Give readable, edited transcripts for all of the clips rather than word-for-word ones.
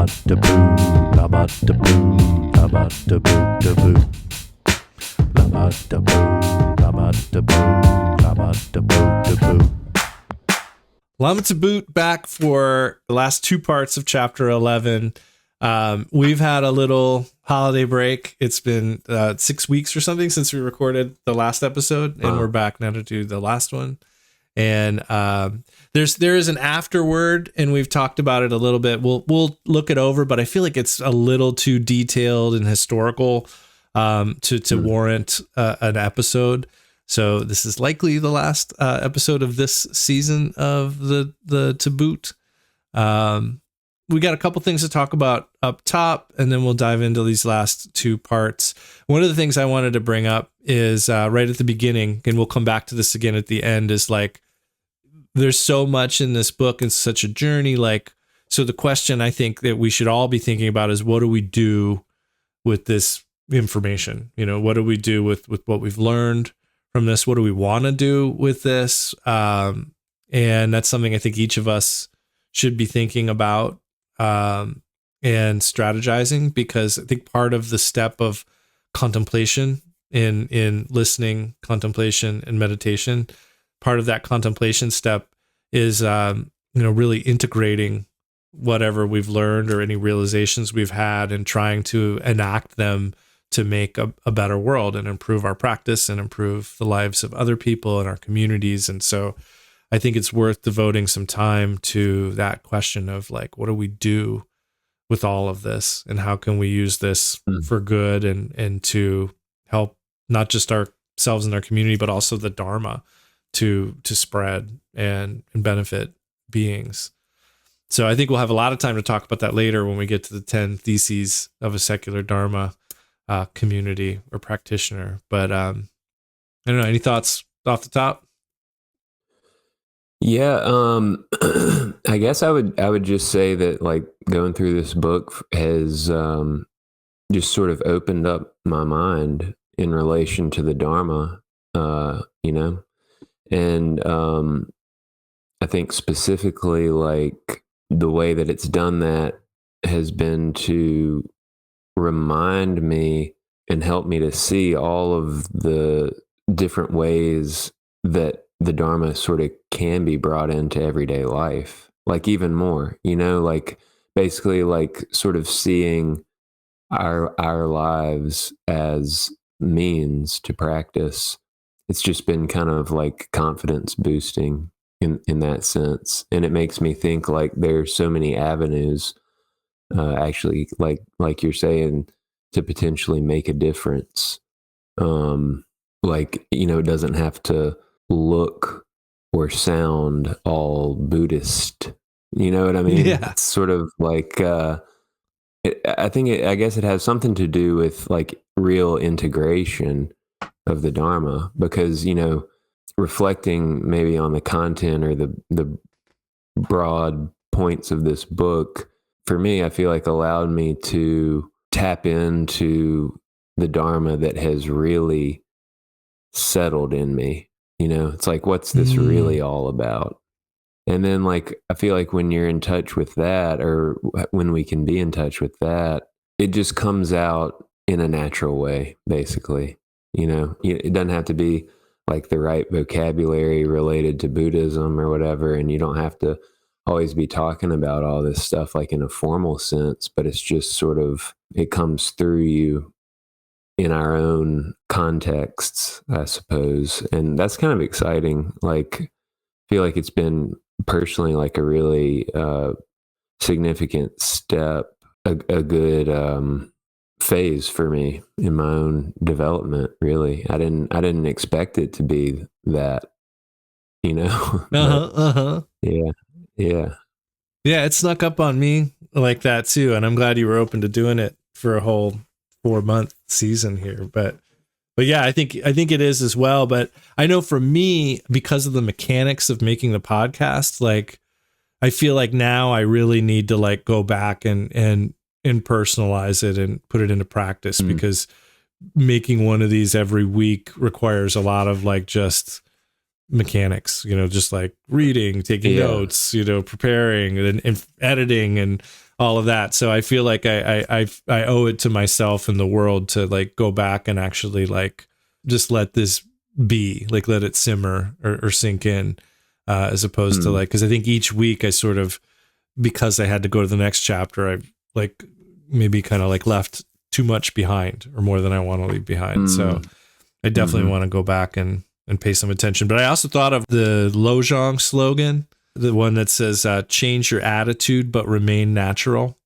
Lama da boo, lama da boo, lama da boo da boo. Lama da boo, lama da boo, lama da boo da boo. Lama to boot back for the last two parts of chapter 11. We've had a little holiday break. It's been 6 weeks or something since we recorded the last episode, and we're back now to do the last one. And there is an afterword, and we've talked about it a little bit. We'll look it over, but I feel like it's a little too detailed and historical to warrant an episode. So this is likely the last episode of this season of the To Boot. We got a couple things to talk about up top, and then we'll dive into these last two parts. One of the things I wanted to bring up is right at the beginning, and we'll come back to this again at the end, is like, there's so much in this book and such a journey. Like, so the question I think that we should all be thinking about is, what do we do with this information? You know, what do we do with what we've learned from this? What do we want to do with this? And that's something I think each of us should be thinking about and strategizing, because I think part of the step of contemplation in listening, contemplation, and meditation, part of that contemplation step is really integrating whatever we've learned or any realizations we've had and trying to enact them to make a better world and improve our practice and improve the lives of other people in our communities. And so I think it's worth devoting some time to that question of like, what do we do with all of this, and how can we use this for good and to help not just ourselves and our community, but also the Dharma to spread and benefit beings. So I think we'll have a lot of time to talk about that later when we get to the 10 theses of a secular Dharma community or practitioner. But I don't know, any thoughts off the top? Yeah, I guess I would just say that, like, going through this book has just sort of opened up my mind in relation to the Dharma, and I think specifically, like, the way that it's done that has been to remind me and help me to see all of the different ways that the Dharma sort of can be brought into everyday life, like even more, like basically like sort of seeing our lives as means to practice. It's just been kind of like confidence boosting in that sense. And it makes me think like there's so many avenues actually, like you're saying, to potentially make a difference. It doesn't have to look or sound all Buddhist. You know what I mean? Yeah. It's sort of like, I guess it has something to do with like real integration of the Dharma, because, reflecting maybe on the content or the broad points of this book, for me, I feel like allowed me to tap into the Dharma that has really settled in me. It's like, what's this really all about? And then, like, I feel like when you're in touch with that, or when we can be in touch with that, it just comes out in a natural way, basically. It doesn't have to be like the right vocabulary related to Buddhism or whatever, and you don't have to always be talking about all this stuff like in a formal sense, but it's just sort of, it comes through you in our own contexts, I suppose. And that's kind of exciting. Like, I feel like it's been personally like a really significant step, a good phase for me in my own development. Really, I didn't expect it to be that, Yeah, it snuck up on me like that too, and I'm glad you were open to doing it for a whole 4-month season here. But yeah, I think it is as well. But I know for me, because of the mechanics of making the podcast, like, I feel like now I really need to like go back and personalize it and put it into practice, because making one of these every week requires a lot of like just mechanics, just like reading, taking notes, preparing and editing and all of that. So I feel like I owe it to myself and the world to like go back and actually like just let this be, like let it simmer or sink in, as opposed to like, because I think each week I sort of, because I had to go to the next chapter, I like maybe kind of like left too much behind or more than I want to leave behind. So I definitely want to go back and pay some attention. But I also thought of the Lojong slogan, the one that says, change your attitude, but remain natural.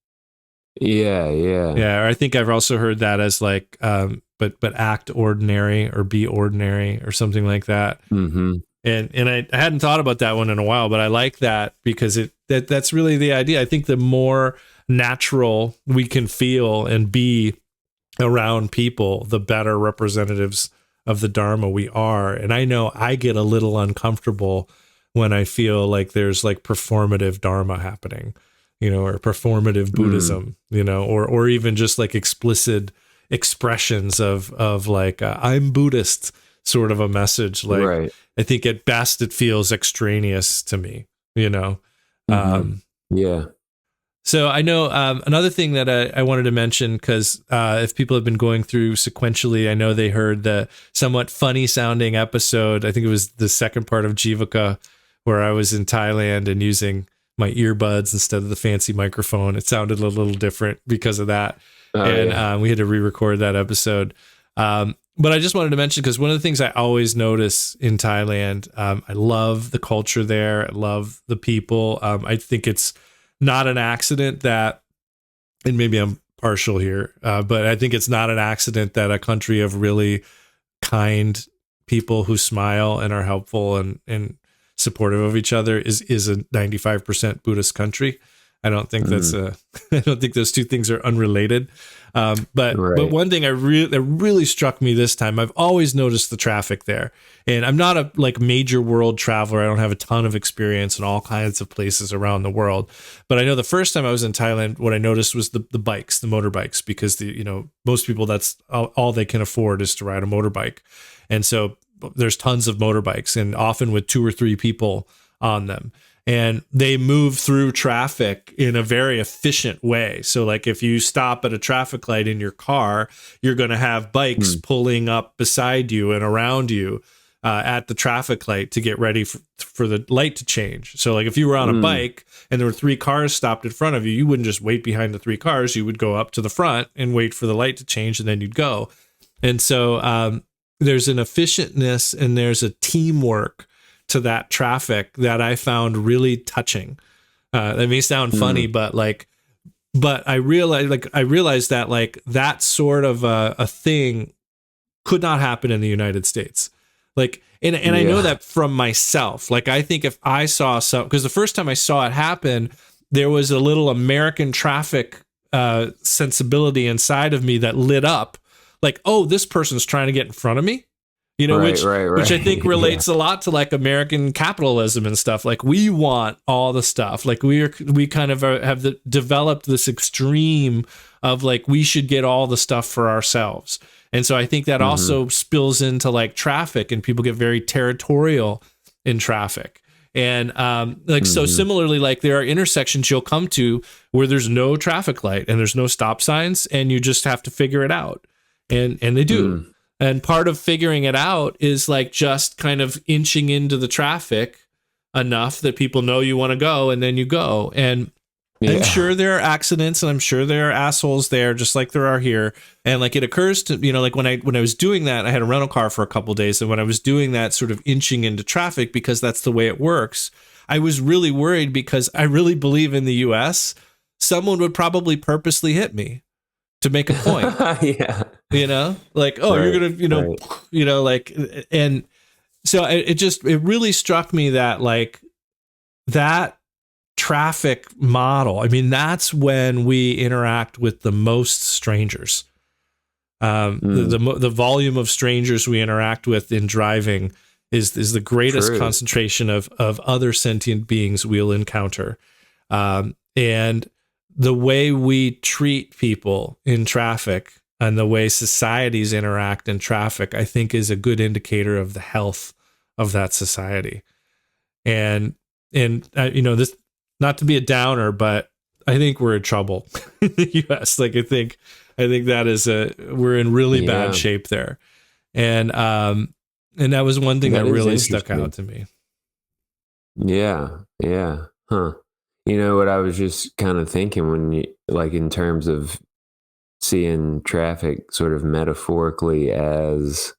Yeah. Yeah. Or I think I've also heard that as like, but act ordinary or be ordinary or something like that. And I hadn't thought about that one in a while, but I like that because that's really the idea. I think the more natural we can feel and be around people, the better representatives of the Dharma we are. And I know I get a little uncomfortable when I feel like there's like performative Dharma happening, or performative Buddhism, or even just like explicit expressions of like, I'm Buddhist sort of a message. Like, right. I think at best it feels extraneous to me, Yeah. So I know another thing that I wanted to mention, because if people have been going through sequentially, I know they heard the somewhat funny sounding episode. I think it was the second part of Jivaka, where I was in Thailand and using my earbuds instead of the fancy microphone. It sounded a little different because of that. We had to re-record that episode. But I just wanted to mention, because one of the things I always notice in Thailand, I love the culture there. I love the people. I think it's not an accident that, and maybe I'm partial here, but I think it's not an accident that a country of really kind people who smile and are helpful and supportive of each other is a 95% Buddhist country. I don't think I don't think those two things are unrelated. But one thing that really struck me this time, I've always noticed the traffic there, and I'm not a like major world traveler. I don't have a ton of experience in all kinds of places around the world. But I know the first time I was in Thailand, what I noticed was the bikes, the motorbikes, because most people, that's all they can afford is to ride a motorbike. And so there's tons of motorbikes, and often with 2 or 3 people on them. And they move through traffic in a very efficient way. So like if you stop at a traffic light in your car, you're going to have bikes pulling up beside you and around you at the traffic light to get ready for the light to change. So like if you were on a bike and there were 3 cars stopped in front of you, you wouldn't just wait behind the 3 cars. You would go up to the front and wait for the light to change, and then you'd go. And so there's an efficientness and there's a teamwork to that traffic that I found really touching. That may sound funny, but I realized that like that sort of a thing could not happen in the United States. Like, and I know that from myself. Like, I think if I saw because the first time I saw it happen, there was a little American traffic sensibility inside of me that lit up. Like, oh, this person's trying to get in front of me. Which I think relates a lot to like American capitalism and stuff. Like we want all the stuff. Like we kind of have developed this extreme of like we should get all the stuff for ourselves. And so I think that also spills into like traffic, and people get very territorial in traffic. And so similarly, like there are intersections you'll come to where there's no traffic light and there's no stop signs, and you just have to figure it out. And they do. And part of figuring it out is like just kind of inching into the traffic enough that people know you want to go, and then you go. And I'm sure there are accidents, and I'm sure there are assholes there, just like there are here. And like it occurs to like when I was doing that, I had a rental car for a couple of days, and when I was doing that, sort of inching into traffic because that's the way it works, I was really worried because I really believe in the U.S. someone would probably purposely hit me to make a point. Like, oh, you're gonna, like, and so it really struck me that like that traffic model, I mean, that's when we interact with the most strangers. The volume of strangers we interact with in driving is the greatest concentration of other sentient beings we'll encounter. And the way we treat people in traffic and the way societies interact in traffic, I think, is a good indicator of the health of that society. And this, not to be a downer, but I think we're in trouble in the US. Like I think that is we're in really bad shape there. And that was one thing that really stuck out to me. Yeah. Yeah. Huh. You know what I was just kind of thinking when you, like, in terms of seeing traffic sort of metaphorically as,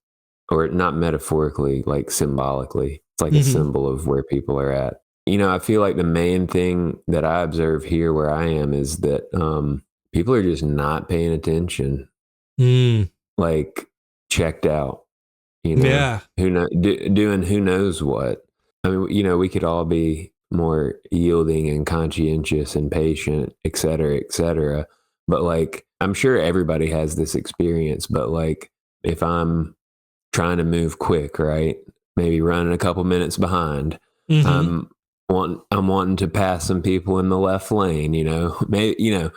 or not metaphorically, like symbolically, it's like a symbol of where people are at. You know, I feel like the main thing that I observe here where I am is that people are just not paying attention, like checked out, you know, doing who knows what. I mean, you know, we could all be more yielding and conscientious and patient, et cetera, et cetera. But like, I'm sure everybody has this experience, but like, if I'm trying to move quick, right? Maybe running a couple minutes behind, I'm wanting to pass some people in the left lane, you know, maybe, you know,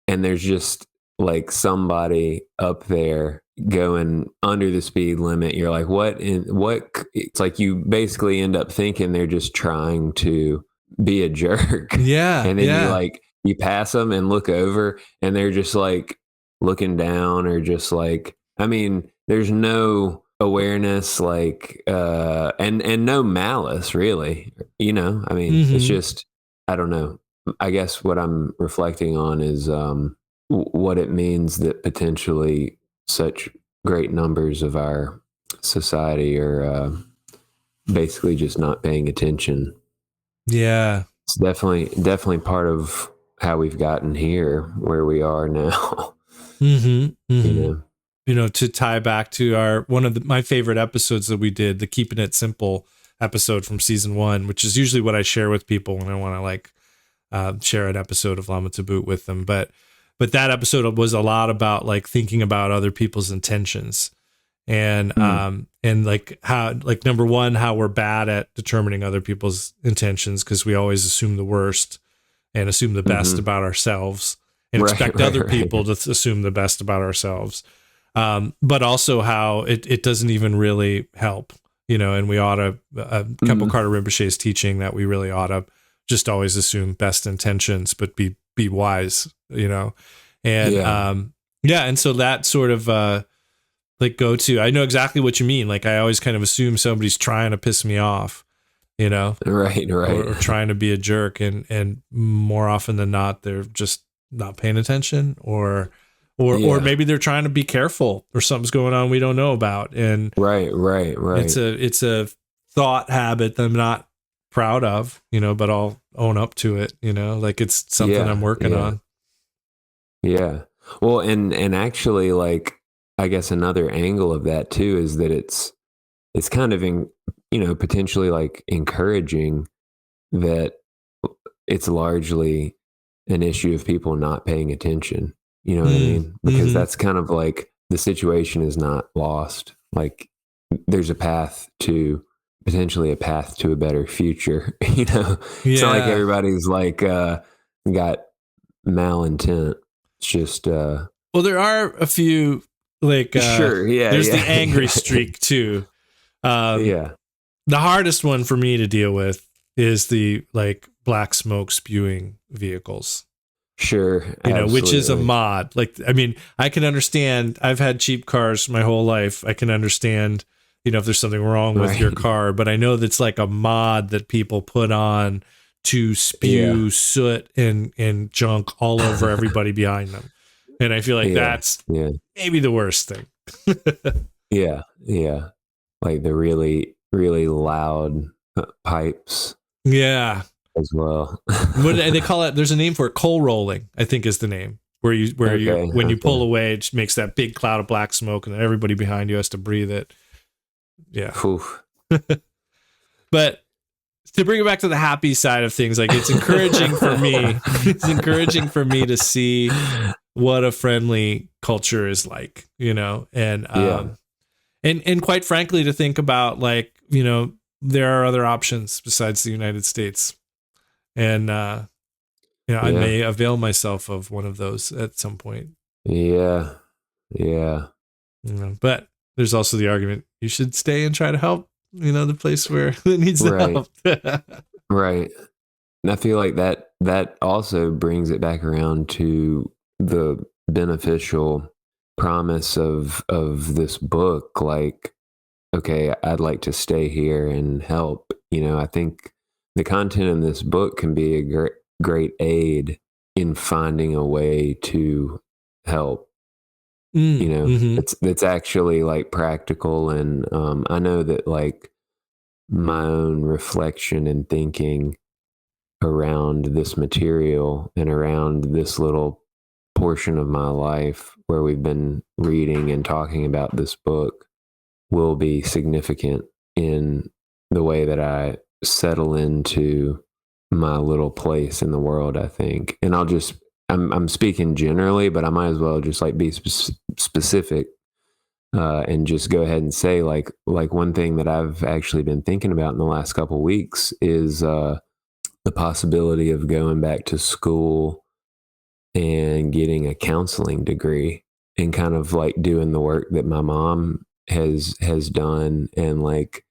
and there's just like somebody up there going under the speed limit. You're like, what? It's like you basically end up thinking they're just trying to be a jerk. Yeah. And then you pass them and look over and they're just like looking down, or just like, I mean, there's no awareness, like, and no malice really, you know, I mean, it's just, I don't know. I guess what I'm reflecting on is, what it means that potentially such great numbers of our society are basically just not paying attention. Yeah. It's definitely part of how we've gotten here where we are now. You know, to tie back to one of my favorite episodes that we did, the Keeping It Simple episode from season 1, which is usually what I share with people when I want to like share an episode of Lama to Boot with them. But that episode was a lot about like thinking about other people's intentions, and like how, like, number one, how we're bad at determining other people's intentions because we always assume the worst and assume the best about ourselves, and expect other people to assume the best about ourselves. But also how it doesn't even really help, you know, and we ought to, Kempo Carter Rinpoche's teaching that we really ought to just always assume best intentions, but be wise, you know? And, and so that sort of, like I know exactly what you mean. Like, I always kind of assume somebody's trying to piss me off, you know? Right. Or trying to be a jerk. And more often than not, they're just not paying attention, or maybe they're trying to be careful, or something's going on we don't know about. And right. It's a thought habit that I'm not proud of, you know, but I'll own up to it, you know, like it's something I'm working on. Yeah. Well, and actually, like, I guess another angle of that too is that it's kind of, you know, potentially like encouraging that it's largely an issue of people not paying attention. You know what I mean? Because that's kind of like, the situation is not lost. Like, there's potentially a path to a better future, you know? It's not like everybody's like, got malintent. It's just, well, there are a few, like, there's the angry streak too. The hardest one for me to deal with is the like black smoke spewing vehicles. Sure. You know, which is a mod. Like, I mean, I can understand, I've had cheap cars my whole life. I can understand, you know, if there's something wrong with your car, but I know that's like a mod that people put on to spew soot and junk all over everybody behind them. And I feel like that's maybe the worst thing. Yeah. Like the really, really loud pipes. Yeah. As well. What they call it? There's a name for it. Coal rolling, I think, is the name. When you pull away, it just makes that big cloud of black smoke, and then everybody behind you has to breathe it. Yeah. But to bring it back to the happy side of things, like, it's encouraging for me. It's encouraging for me to see what a friendly culture is like, you know, and quite frankly, to think about, like, you know, there are other options besides the United States. And, you know, I may avail myself of one of those at some point. Yeah. You know, but there's also the argument you should stay and try to help, you know, the place where it needs the help. Right. And I feel like that that also brings it back around to the beneficial promise of this book. Like, okay, I'd like to stay here and help. I think the content in this book can be a great aid in finding a way to help. Mm-hmm. It's actually like practical, and I know that like my own reflection and thinking around this material and around this little portion of my life where we've been reading and talking about this book will be significant in the way that I settle into my little place in the world, I think. And I'm speaking generally, but I might as well just like be specific, and just go ahead and say like one thing that I've actually been thinking about in the last couple of weeks is, the possibility of going back to school and getting a counseling degree and kind of like doing the work that my mom has done. And like,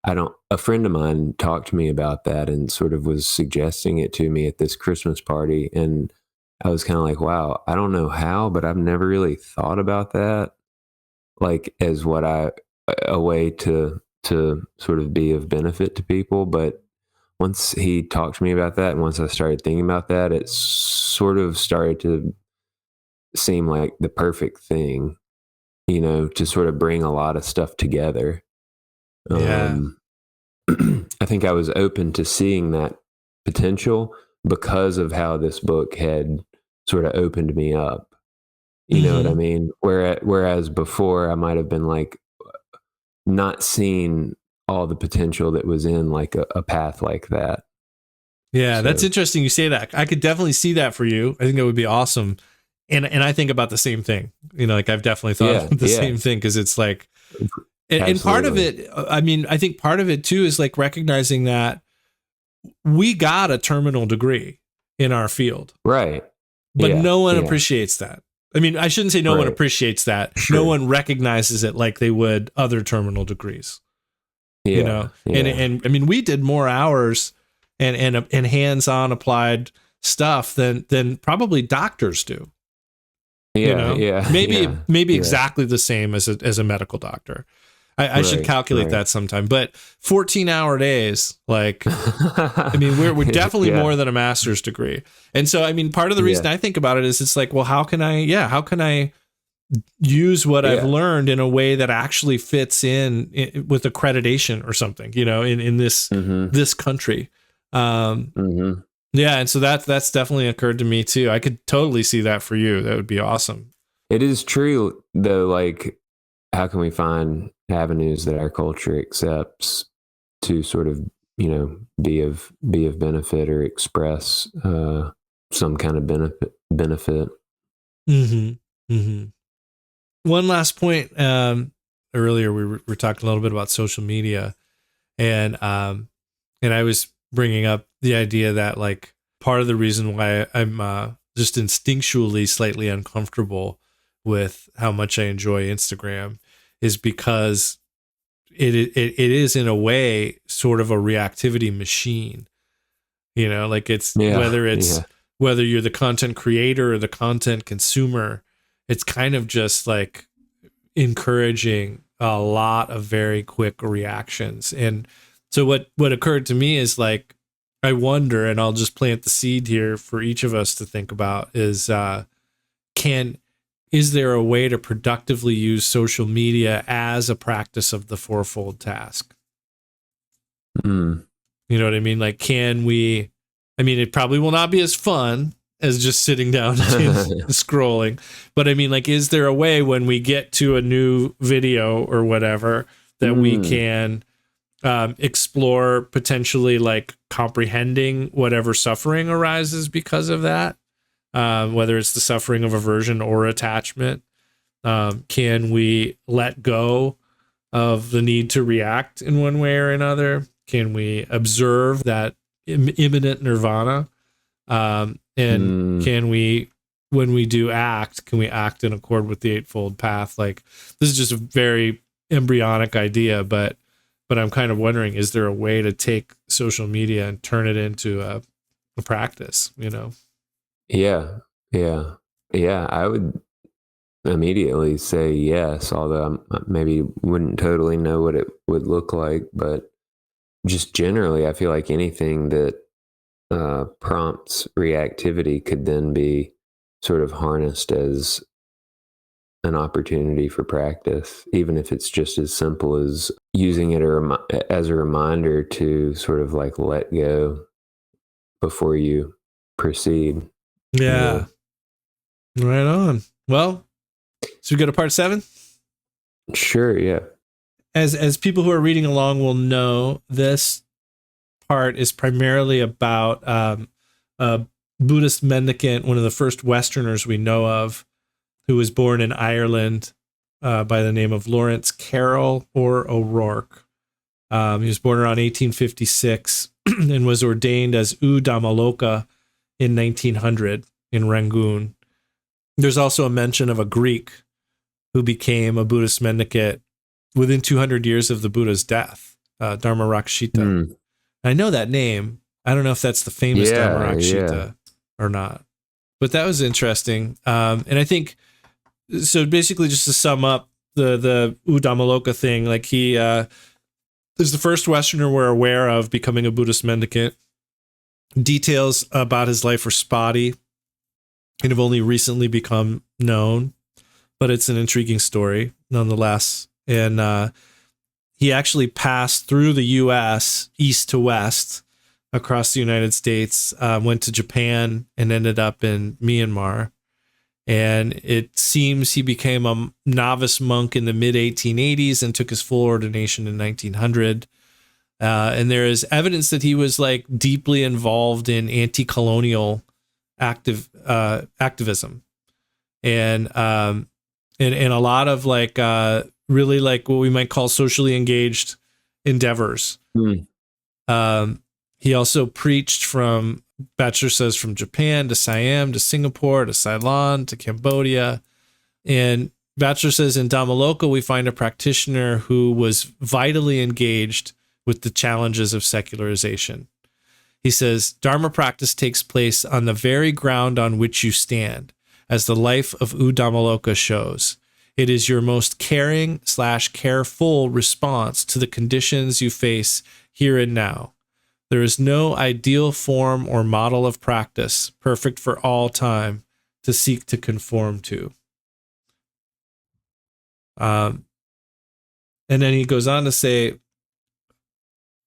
a friend of mine talked to me about that and sort of was suggesting it to me at this Christmas party. And I was kind of like, wow, I don't know how, but I've never really thought about that, like as a way to sort of be of benefit to people. But once he talked to me about that, and once I started thinking about that, it sort of started to seem like the perfect thing, to sort of bring a lot of stuff together. Yeah. I think I was open to seeing that potential because of how this book had sort of opened me up. You know what I mean? Whereas before I might have been like not seeing all the potential that was in like a path like that. Yeah, So, that's interesting you say that. I could definitely see that for you. I think that would be awesome. And I think about the same thing. Like I've definitely thought about the same thing, because it's like, and part of it, I mean, I think part of it too is like recognizing that we got a terminal degree in our field. Right. But no one appreciates that. I mean, I shouldn't say no one appreciates that. Sure. No one recognizes it like they would other terminal degrees. And I mean, we did more hours and hands-on applied stuff than probably doctors do. Maybe exactly the same as a medical doctor. I should calculate that sometime. But 14-hour days, like, I mean, we're definitely more than a master's degree. And so, I mean, part of the reason I think about it is it's like, well, how can I use what I've learned in a way that actually fits in with accreditation or something, in this country. Yeah. And so that's definitely occurred to me too. I could totally see that for you. That would be awesome. It is true though. Like, how can we find avenues that our culture accepts to sort of, be of benefit or express, some kind of benefit. One last point. Earlier we were talking a little bit about social media, and I was bringing up the idea that like part of the reason why I'm just instinctually slightly uncomfortable with how much I enjoy Instagram is because it is in a way sort of a reactivity machine. Like it's whether you're the content creator or the content consumer, it's kind of just like encouraging a lot of very quick reactions. And so what occurred to me is like, I wonder, and I'll just plant the seed here for each of us to think about is, is there a way to productively use social media as a practice of the fourfold task? You know what I mean? Like, it probably will not be as fun as just sitting down and scrolling. But I mean, like, is there a way when we get to a new video or whatever that we can explore potentially like comprehending whatever suffering arises because of that? Whether it's the suffering of aversion or attachment, can we let go of the need to react in one way or another? Can we observe that imminent nirvana? And can we, when we do act, can we act in accord with the Eightfold Path? Like, this is just a very embryonic idea, but I'm kind of wondering, is there a way to take social media and turn it into a practice, Yeah. Yeah. Yeah. I would immediately say yes, although I maybe wouldn't totally know what it would look like. But just generally, I feel like anything that prompts reactivity could then be sort of harnessed as an opportunity for practice, even if it's just as simple as using it as a reminder to sort of like let go before you proceed. Yeah. Right on. Well, so we go to part 7. Sure. Yeah. As people who are reading along will know, this part is primarily about a Buddhist mendicant, one of the first Westerners we know of, who was born in Ireland by the name of Lawrence Carroll or O'Rourke. He was born around 1856 and was ordained as U Dhammaloka in 1900 in Rangoon. There's also a mention of a Greek who became a Buddhist mendicant within 200 years of the Buddha's death, Dharmarakshita. I know that name. I don't know if that's the famous Dharmarakshita or not, but that was interesting. And I think, so basically just to sum up the U Dhammaloka thing, like he is the first Westerner we're aware of becoming a Buddhist mendicant. Details about his life are spotty and have only recently become known, but it's an intriguing story nonetheless. And he actually passed through the U.S. east to west across the United States, went to Japan and ended up in Myanmar. And it seems he became a novice monk in the mid 1880s and took his full ordination in 1900. And there is evidence that he was like deeply involved in anti-colonial activism, and a lot of like really like what we might call socially engaged endeavors. He also preached from, Batchelor says, from Japan to Siam to Singapore to Ceylon to Cambodia. And Batchelor says in Dhammaloka we find a practitioner who was vitally engaged with the challenges of secularization. He says, Dharma practice takes place on the very ground on which you stand, as the life of U Dhammaloka shows. It is your most caring/careful response to the conditions you face here and now. There is no ideal form or model of practice, perfect for all time, to seek to conform to. And then he goes on to say,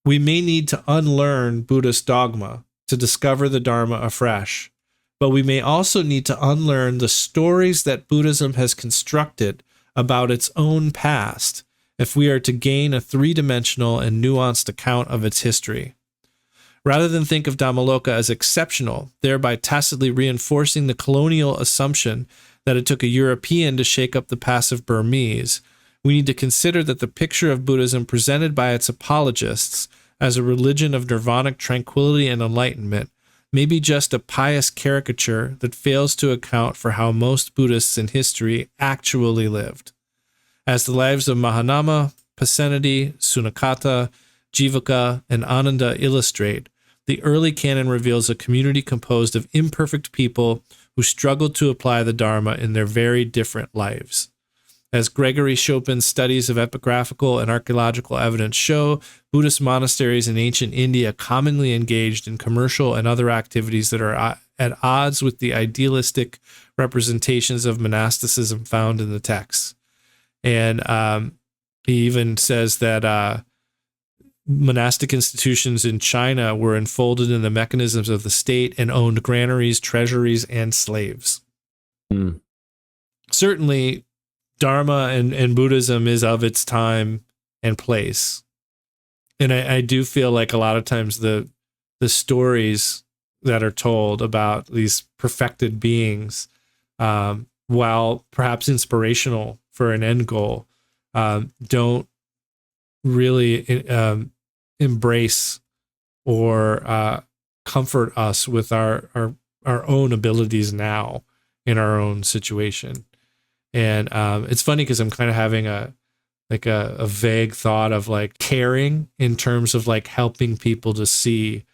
we may need to unlearn Buddhist dogma to discover the Dharma afresh, but we may also need to unlearn the stories that Buddhism has constructed about its own past if we are to gain a three-dimensional and nuanced account of its history. Rather than think of Dhammaloka as exceptional, thereby tacitly reinforcing the colonial assumption that it took a European to shake up the passive Burmese, we need to consider that the picture of Buddhism presented by its apologists as a religion of nirvanic tranquility and enlightenment may be just a pious caricature that fails to account for how most Buddhists in history actually lived. As the lives of Mahanama, Pasenadi, Sunakata, Jivaka, and Ananda illustrate, the early canon reveals a community composed of imperfect people who struggled to apply the Dharma in their very different lives. As Gregory Chopin's studies of epigraphical and archaeological evidence show, Buddhist monasteries in ancient India commonly engaged in commercial and other activities that are at odds with the idealistic representations of monasticism found in the texts. And he even says that monastic institutions in China were enfolded in the mechanisms of the state and owned granaries, treasuries, and slaves. Certainly, Dharma and Buddhism is of its time and place. And I do feel like a lot of times the stories that are told about these perfected beings, while perhaps inspirational for an end goal, don't really embrace or comfort us with our own abilities now in our own situation. And it's funny because I'm kind of having a vague thought of like caring in terms of like helping people to see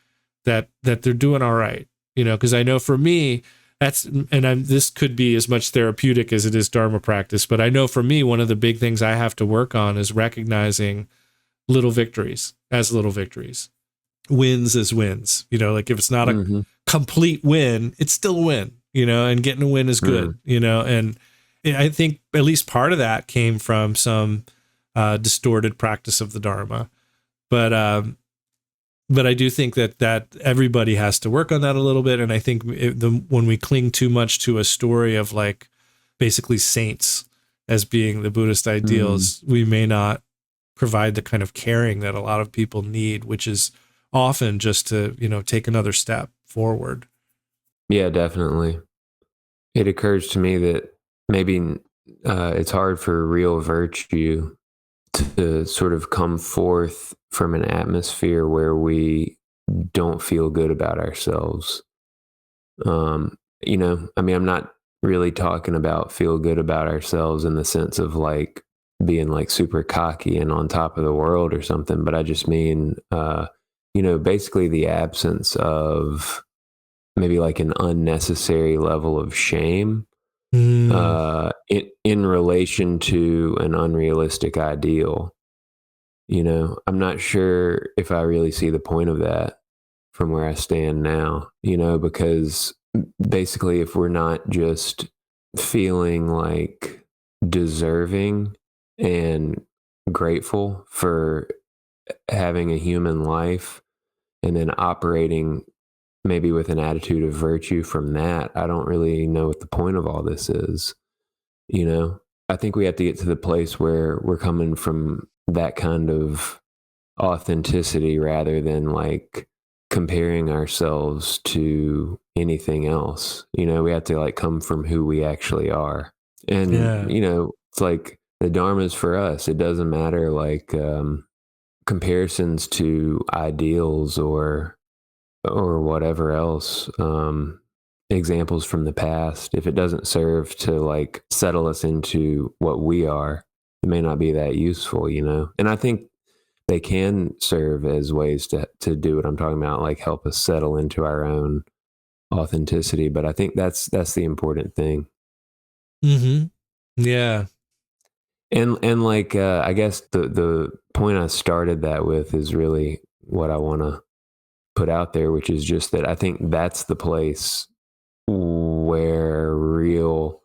that they're doing all right, because I know for me, this could be as much therapeutic as it is Dharma practice, but I know for me, one of the big things I have to work on is recognizing little victories as little victories, wins as wins. Like if it's not a complete win, it's still a win, and getting a win is good, and I think at least part of that came from some distorted practice of the Dharma. But I do think that everybody has to work on that a little bit. And I think when we cling too much to a story of like basically saints as being the Buddhist ideals, we may not provide the kind of caring that a lot of people need, which is often just to, take another step forward. Yeah, definitely. It occurs to me that maybe it's hard for real virtue to sort of come forth from an atmosphere where we don't feel good about ourselves. I'm not really talking about feel good about ourselves in the sense of like being like super cocky and on top of the world or something, but I just mean, basically the absence of maybe like an unnecessary level of shame in relation to an unrealistic ideal. I'm not sure if I really see the point of that from where I stand now, because basically if we're not just feeling like deserving and grateful for having a human life and then operating maybe with an attitude of virtue from that, I don't really know what the point of all this is. I think we have to get to the place where we're coming from that kind of authenticity rather than like comparing ourselves to anything else. We have to like come from who we actually are. And, it's like the Dharma is for us. It doesn't matter like comparisons to ideals or whatever else, examples from the past. If it doesn't serve to like settle us into what we are, it may not be that useful, And I think they can serve as ways to do what I'm talking about, like help us settle into our own authenticity. But I think that's the important thing. Yeah. And like I guess the point I started that with is really what I want to put out there, which is just that I think that's the place where real,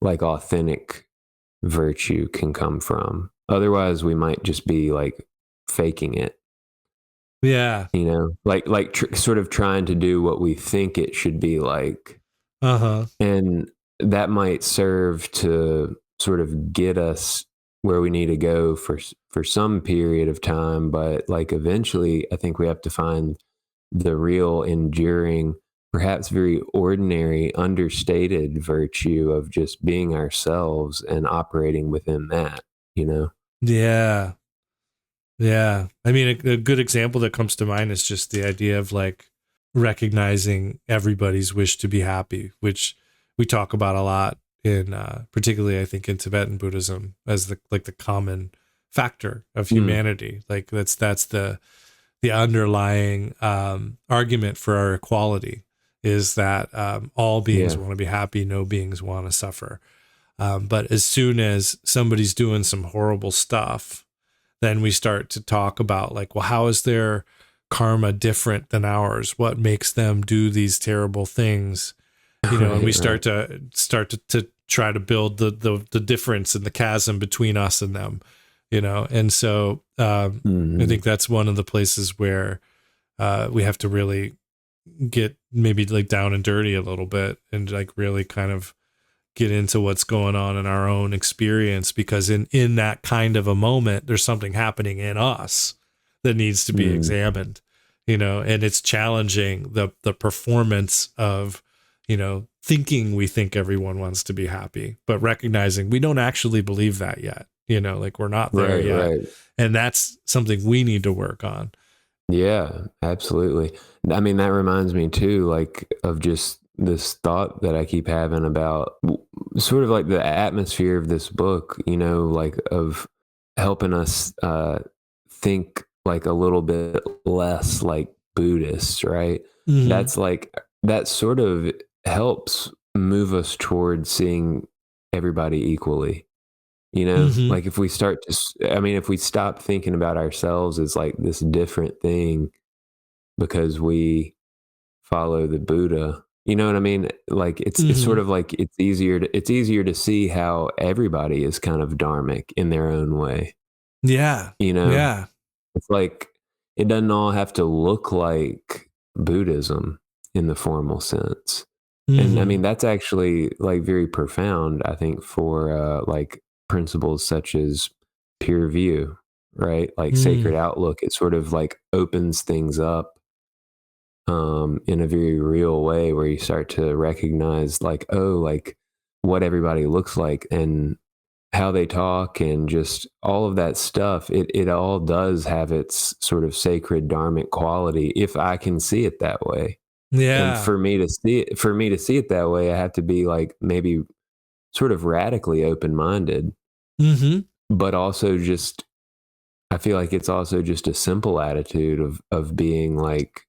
like authentic virtue can come from. Otherwise, we might just be like faking it. Yeah. Sort of trying to do what we think it should be like. And that might serve to sort of get us where we need to go for some period of time. But like eventually, I think we have to find the real enduring, perhaps very ordinary, understated virtue of just being ourselves and operating within that, Yeah. Yeah. I mean, a good example that comes to mind is just the idea of like recognizing everybody's wish to be happy, which we talk about a lot in, particularly I think in Tibetan Buddhism as the common factor of humanity. Like that's the underlying argument for our equality is that all beings want to be happy, no beings want to suffer. But as soon as somebody's doing some horrible stuff, then we start to talk about like, well, how is their karma different than ours? What makes them do these terrible things? And we start to try to build the difference and the chasm between us and them. And so I think that's one of the places where we have to really get maybe like down and dirty a little bit and like really kind of get into what's going on in our own experience, because in that kind of a moment, there's something happening in us that needs to be examined, and it's challenging the performance of, thinking we think everyone wants to be happy, but recognizing we don't actually believe that yet. Like we're not there yet. Right. And that's something we need to work on. Yeah, absolutely. I mean, that reminds me too, like of just this thought that I keep having about sort of like the atmosphere of this book, like of helping us think like a little bit less like Buddhists, right? Mhm. That's like, that sort of helps move us towards seeing everybody equally. You know, Mhm. like if we start to, I mean, if we stop thinking about ourselves as like this different thing because we follow the Buddha, you know what I mean? Like it's sort Mhm. of like it's easier to see how everybody is kind of dharmic in their own way. Yeah. You know, Yeah. it's like it doesn't all have to look like Buddhism in the formal sense. And I mean, Mhm. that's actually like very profound, I think, for like principles such as peer view, right? Like sacred Mm. outlook. It sort of like opens things up in a very real way where you start to recognize like, oh, like what everybody looks like and how they talk and just all of that stuff. It all does have its sort of sacred dharmic quality if I can see it that way. And Yeah. for me to see it that way, I have to be like maybe sort of radically open-minded, Mhm. but also just I feel like it's also just a simple attitude of being like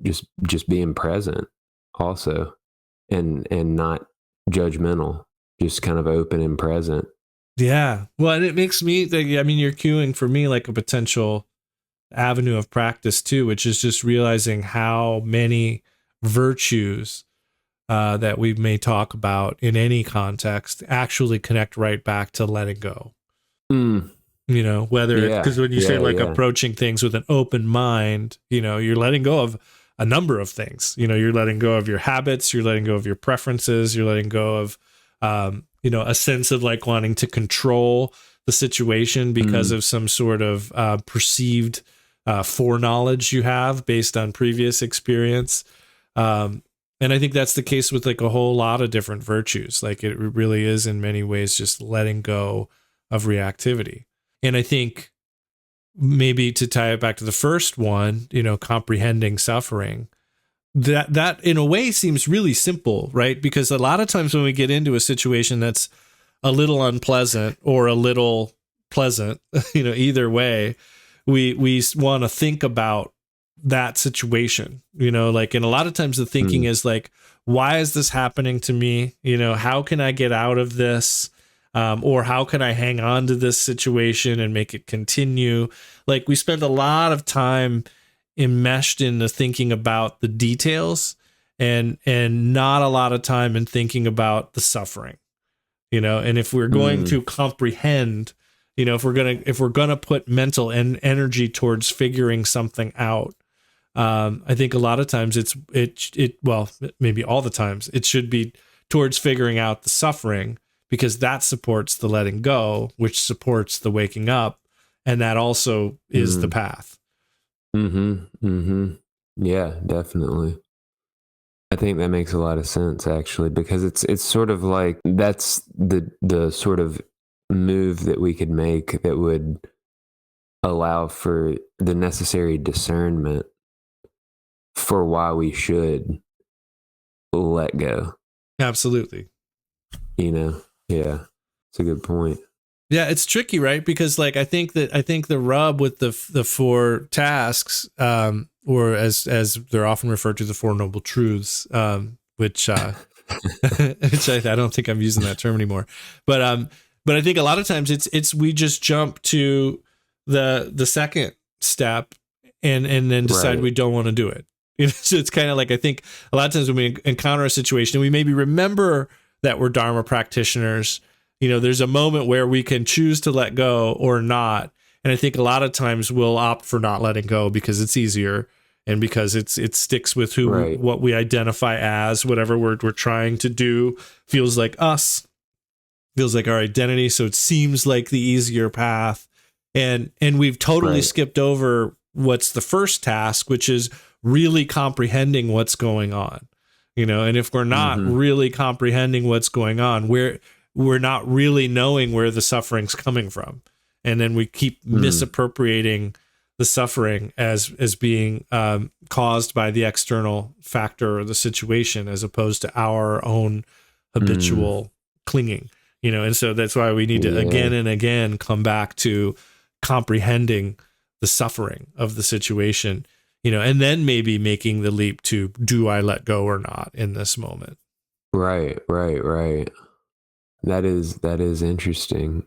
just being present also and not judgmental, just kind of open and present. Yeah. Well, and it makes me think, I mean, you're cueing for me like a potential avenue of practice too, which is just realizing how many virtues that we may talk about in any context actually connect right back to letting go. Mm, You know, whether it's yeah, because when you say yeah, like yeah. approaching things with an open mind, you know, you're letting go of a number of things. You know, you're letting go of your habits, you're letting go of your preferences, you're letting go of, you know, a sense of like wanting to control the situation because Mm, of some sort of perceived foreknowledge you have based on previous experience. Um, and I think that's the case with like a whole lot of different virtues. Like it really is in many ways just letting go of reactivity. And I think maybe to tie it back to the first one, you know, comprehending suffering, that in a way seems really simple, right? Because a lot of times when we get into a situation that's a little unpleasant or a little pleasant, you know, either way, we want to think about that situation, you know, like, and a lot of times the thinking mm, is like, why is this happening to me? You know, how can I get out of this? Or how can I hang on to this situation and make it continue? Like we spend a lot of time enmeshed in the thinking about the details and not a lot of time in thinking about the suffering, you know. And if we're going mm, to comprehend, you know, if we're gonna put mental and energy towards figuring something out, I think a lot of times well, maybe all the times it should be towards figuring out the suffering, because that supports the letting go, which supports the waking up, and that also is the mm. path. Mm-hmm. Mm-hmm. Yeah, definitely. I think that makes a lot of sense actually, because it's sort of like that's the sort of move that we could make that would allow for the necessary discernment for why we should let go, Absolutely. you know? Yeah. It's a good point. Yeah, it's tricky, right? Because like I think the rub with the four tasks, or as they're often referred to, the Four Noble Truths, which which I don't think I'm using that term anymore, but I think a lot of times it's we just jump to the second step and then decide Right. we don't want to do it. You know, so it's kind of like, I think a lot of times when we encounter a situation, we maybe remember that we're Dharma practitioners. You know, there's a moment where we can choose to let go or not. And I think a lot of times we'll opt for not letting go because it's easier and because it sticks with Right. what we identify as, whatever we're trying to do feels like us, feels like our identity. So it seems like the easier path. And we've totally Right. skipped over what's the first task, which is really comprehending what's going on. You know, and if we're not Mm-hmm. really comprehending what's going on, we're not really knowing where the suffering's coming from. And then we keep Mm. misappropriating the suffering as being caused by the external factor or the situation, as opposed to our own Mm. habitual clinging. You know, and so that's why we need to Yeah. again and again come back to comprehending the suffering of the situation, and then maybe making the leap to, do I let go or not in this moment? Right. That is interesting.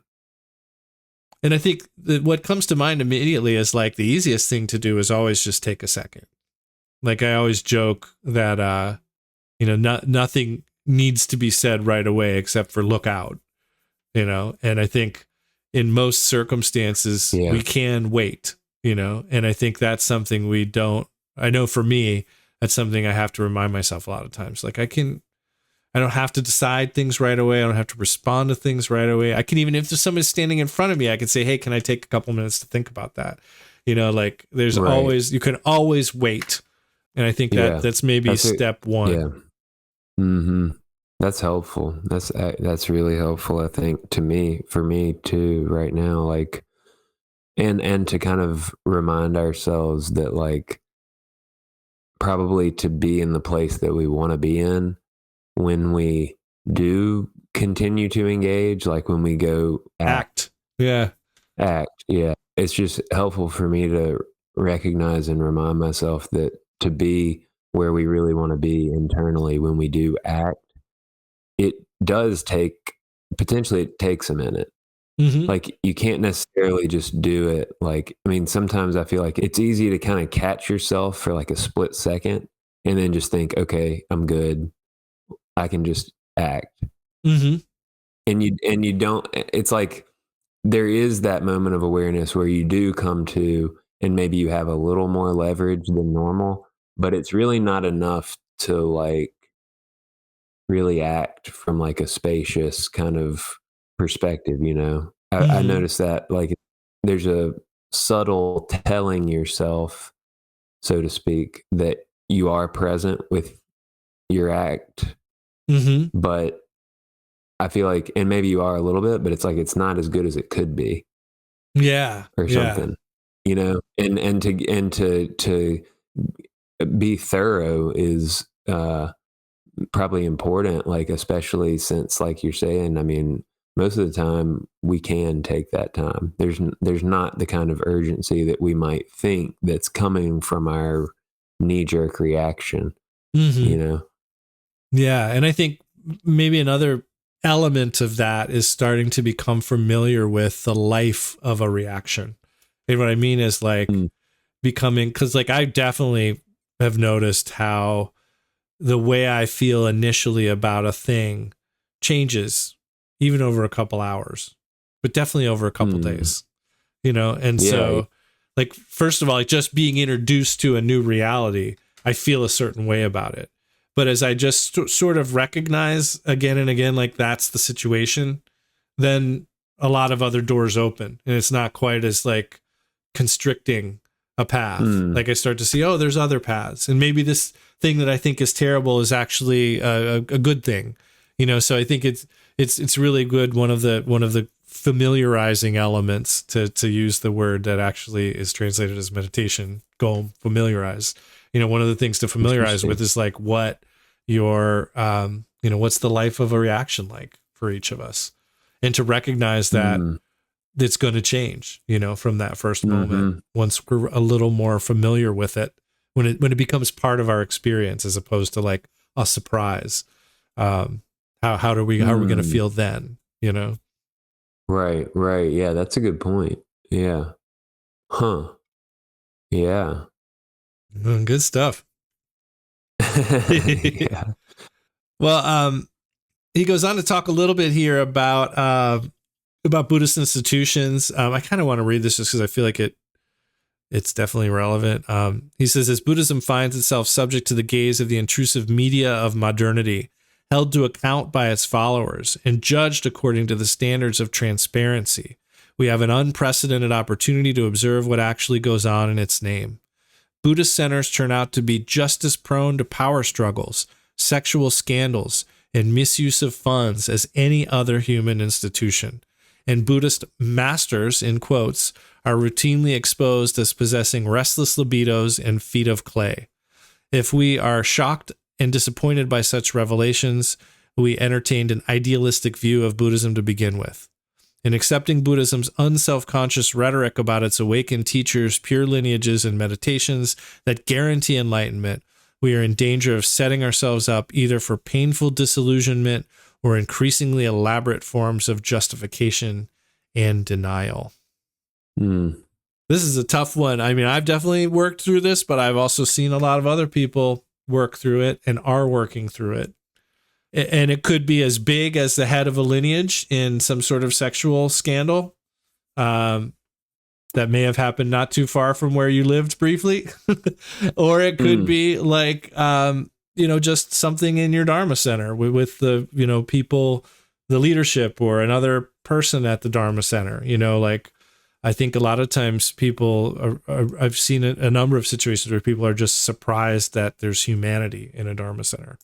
And I think that what comes to mind immediately is like the easiest thing to do is always just take a second. Like I always joke that, nothing needs to be said right away except for look out, and I think in most circumstances we can wait, and I think that's something I know for me, that's something I have to remind myself a lot of times. Like I don't have to decide things right away. I don't have to respond to things right away. I can even, if there's somebody standing in front of me, I can say, hey, can I take a couple minutes to think about that? Like there's always, you can always wait. And I think that's maybe step one. Yeah. Mm-hmm. That's helpful. That's really helpful, I think, for me too, right now. Like, and to kind of remind ourselves that, like, probably to be in the place that we want to be in when we do continue to engage, like when we go act. Yeah. It's just helpful for me to recognize and remind myself that to be where we really want to be internally when we do act, it takes a minute. Mm-hmm. Like you can't necessarily just do it. Like, I mean, sometimes I feel like it's easy to kind of catch yourself for like a split second and then just think, okay, I'm good. I can just act. Mm-hmm. And you don't, it's like there is that moment of awareness where you do come to, and maybe you have a little more leverage than normal, but it's really not enough to like really act from like a spacious kind of perspective, I noticed that like there's a subtle telling yourself, so to speak, that you are present with your act. Mm-hmm. But I feel like, and maybe you are a little bit, but it's like it's not as good as it could be. Yeah. Or something. And to be thorough is probably important, like especially since, like you're saying, I mean, most of the time we can take that time. There's not the kind of urgency that we might think that's coming from our knee-jerk reaction. Mm-hmm. Yeah, and I think maybe another element of that is starting to become familiar with the life of a reaction. And what I mean is like becoming, because like I definitely have noticed how the way I feel initially about a thing changes even over a couple hours, but definitely over a couple days, and so like, first of all, like just being introduced to a new reality, I feel a certain way about it. But as I just sort of recognize again and again, like that's the situation, then a lot of other doors open and it's not quite as like constricting a path. Like I start to see, oh, there's other paths. And maybe this thing that I think is terrible is actually a good thing, so I think it's really good. One of the familiarizing elements, to use the word that actually is translated as meditation, go familiarize. One of the things to familiarize with is like what your, what's the life of a reaction like for each of us, and to recognize that it's going to change, from that first moment, once we're a little more familiar with it, when it becomes part of our experience, as opposed to like a surprise. How are we going to feel then, Right. Yeah. That's a good point. Yeah. Huh. Yeah. Good stuff. Yeah. Well, he goes on to talk a little bit here about Buddhist institutions. I kind of want to read this just because I feel like it's definitely relevant. He says, as Buddhism finds itself subject to the gaze of the intrusive media of modernity, held to account by its followers, and judged according to the standards of transparency, we have an unprecedented opportunity to observe what actually goes on in its name. Buddhist centers turn out to be just as prone to power struggles, sexual scandals, and misuse of funds as any other human institution. And Buddhist masters, in quotes, are routinely exposed as possessing restless libidos and feet of clay. If we are shocked and disappointed by such revelations, we entertained an idealistic view of Buddhism to begin with. In accepting Buddhism's unselfconscious rhetoric about its awakened teachers, pure lineages, and meditations that guarantee enlightenment, we are in danger of setting ourselves up either for painful disillusionment or increasingly elaborate forms of justification and denial. This is a tough one. I mean, I've definitely worked through this, but I've also seen a lot of other people work through it and are working through it. And it could be as big as the head of a lineage in some sort of sexual scandal that may have happened not too far from where you lived briefly. Or it could be like, just something in your Dharma center with the, people, the leadership or another person at the Dharma center. I think a lot of times people I've seen a number of situations where people are just surprised that there's humanity in a Dharma center.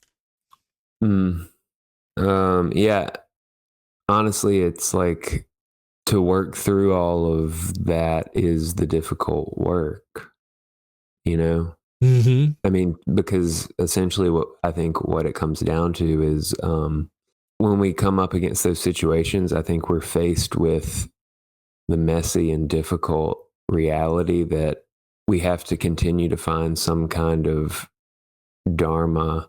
Yeah, honestly, it's like to work through all of that is the difficult work, Mm-hmm. I mean, because essentially what it comes down to is, when we come up against those situations, I think we're faced with the messy and difficult reality that we have to continue to find some kind of Dharma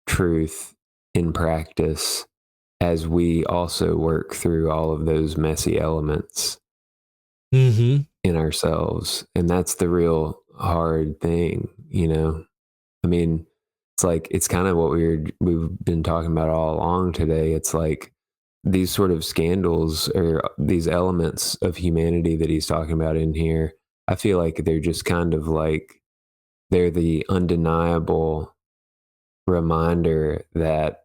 truth in practice as we also work through all of those messy elements Mm-hmm. in ourselves. And that's the real hard thing, I mean, it's like, it's kind of what we've been talking about all along today. It's like these sort of scandals or these elements of humanity that he's talking about in here, I feel like they're just kind of like, they're the undeniable reminder that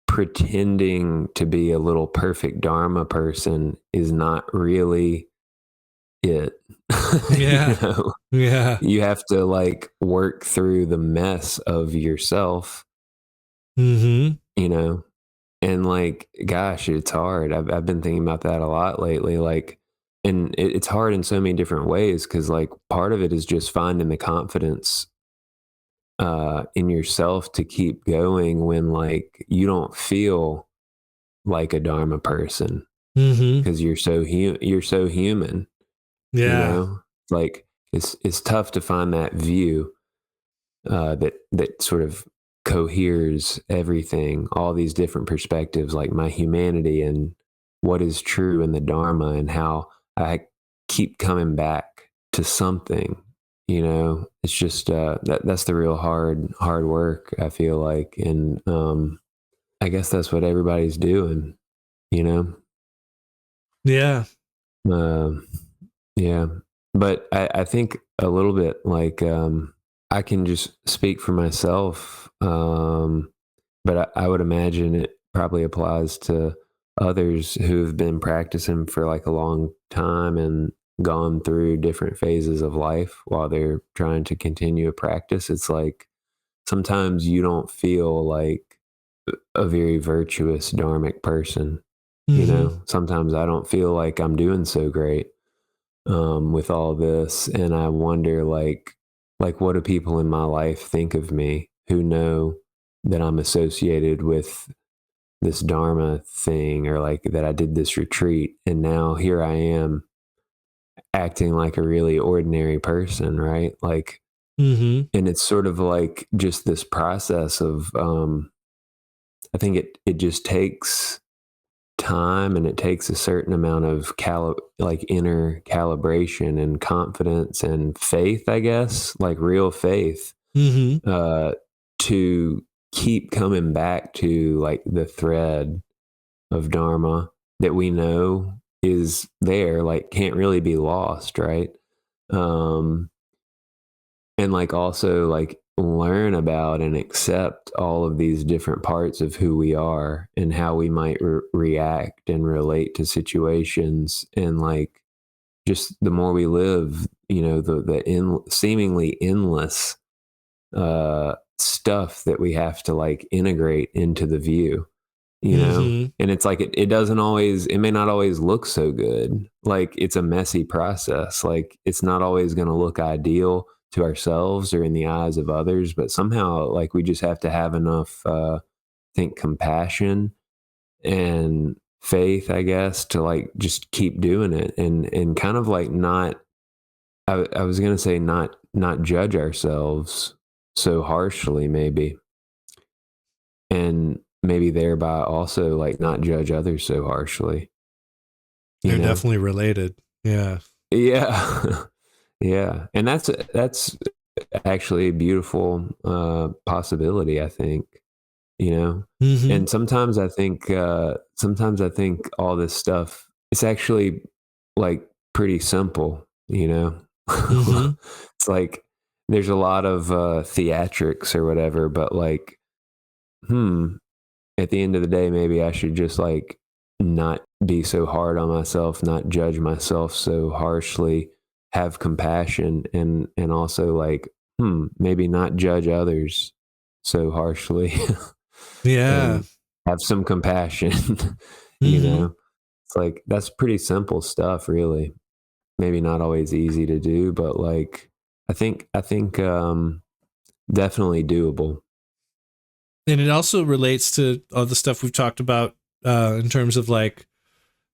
pretending to be a little perfect Dharma person is not really it. Yeah. Yeah. You have to like work through the mess of yourself, Mm-hmm. And like, gosh, it's hard. I've been thinking about that a lot lately. Like, and it's hard in so many different ways. Cause like part of it is just finding the confidence in yourself to keep going when like you don't feel like a Dharma person, Mm-hmm. because you're so human. Yeah. Like it's tough to find that view that sort of coheres everything, all these different perspectives, like my humanity and what is true in the Dharma, and how I keep coming back to something. It's just that's the real hard work, I feel like, and I guess that's what everybody's doing. Yeah. Yeah, but I think a little bit like I can just speak for myself, but I would imagine it probably applies to others who've been practicing for like a long time and gone through different phases of life while they're trying to continue a practice. It's like sometimes you don't feel like a very virtuous dharmic person. Mm-hmm. Sometimes I don't feel like I'm doing so great with all this, and I wonder like what do people in my life think of me who know that I'm associated with this Dharma thing, or like that I did this retreat, and now here I am acting like a really ordinary person, right? Like, Mm-hmm. and it's sort of like just this process of I think it just takes time, and it takes a certain amount of inner calibration and confidence and faith, I guess, like real faith, Mm-hmm. to keep coming back to like the thread of Dharma that we know is there, like can't really be lost, right? Um, and like also like learn about and accept all of these different parts of who we are and how we might react and relate to situations. And like just the more we live, the seemingly endless stuff that we have to like integrate into the view, Mm-hmm. and it's like it may not always look so good. Like it's a messy process. Like it's not always going to look ideal to ourselves or in the eyes of others, but somehow like we just have to have enough think compassion and faith, I guess, to like just keep doing it and kind of like not, I was going to say not judge ourselves so harshly, maybe. And maybe thereby also like not judge others so harshly. They're definitely related. Yeah. Yeah. Yeah. And that's actually a beautiful possibility, I think, Mm-hmm. and sometimes I think all this stuff, it's actually like pretty simple, Mm-hmm. It's like there's a lot of theatrics or whatever, but like, at the end of the day, maybe I should just like not be so hard on myself, not judge myself so harshly, have compassion, and also like, maybe not judge others so harshly. Yeah. And have some compassion. Mm-hmm. It's like that's pretty simple stuff, really. Maybe not always easy to do, but like I think definitely doable. And it also relates to all the stuff we've talked about in terms of like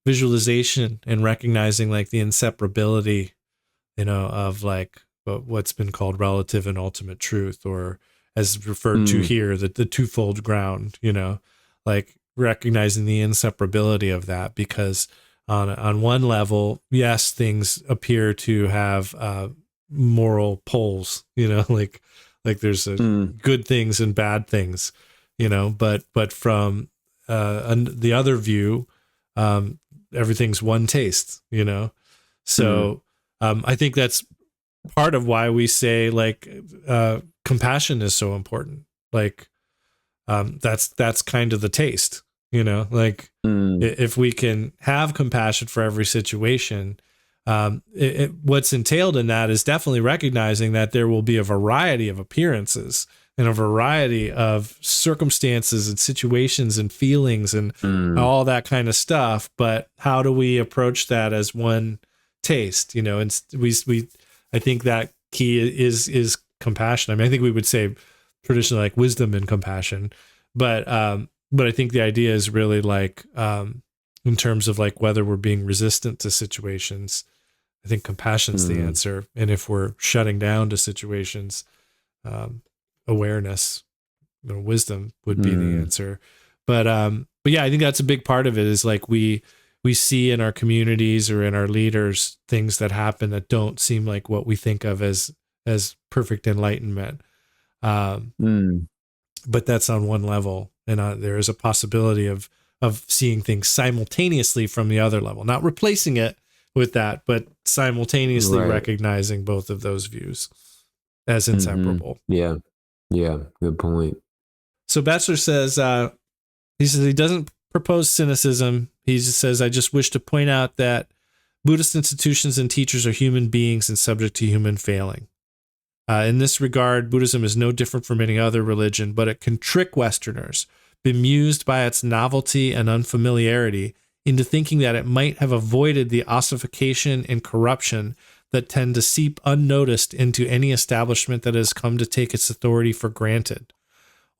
visualization and recognizing like the inseparability, of like what's been called relative and ultimate truth, or as referred to here, the twofold ground, like recognizing the inseparability of that, because on one level, yes, things appear to have moral poles, like there's good things and bad things, but from the other view, everything's one taste, so I think that's part of why we say like compassion is so important. Like that's kind of the taste, like if we can have compassion for every situation, what's entailed in that is definitely recognizing that there will be a variety of appearances and a variety of circumstances and situations and feelings and all that kind of stuff. But how do we approach that as one taste? And I think that key is compassion. I mean, I think we would say traditionally like wisdom and compassion, but I think the idea is really like in terms of like whether we're being resistant to situations, I think compassion's the answer. And if we're shutting down to situations, awareness, wisdom would be the answer. But yeah, I think that's a big part of it is like we see in our communities or in our leaders things that happen that don't seem like what we think of as perfect enlightenment. But that's on one level, and there is a possibility of seeing things simultaneously from the other level, not replacing it with that, but simultaneously recognizing both of those views as inseparable. Yeah, good point. So Batchelor says he doesn't propose cynicism. He just says, I just wish to point out that Buddhist institutions and teachers are human beings and subject to human failing. In this regard, Buddhism is no different from any other religion, but it can trick Westerners, bemused by its novelty and unfamiliarity, into thinking that it might have avoided the ossification and corruption that tend to seep unnoticed into any establishment that has come to take its authority for granted.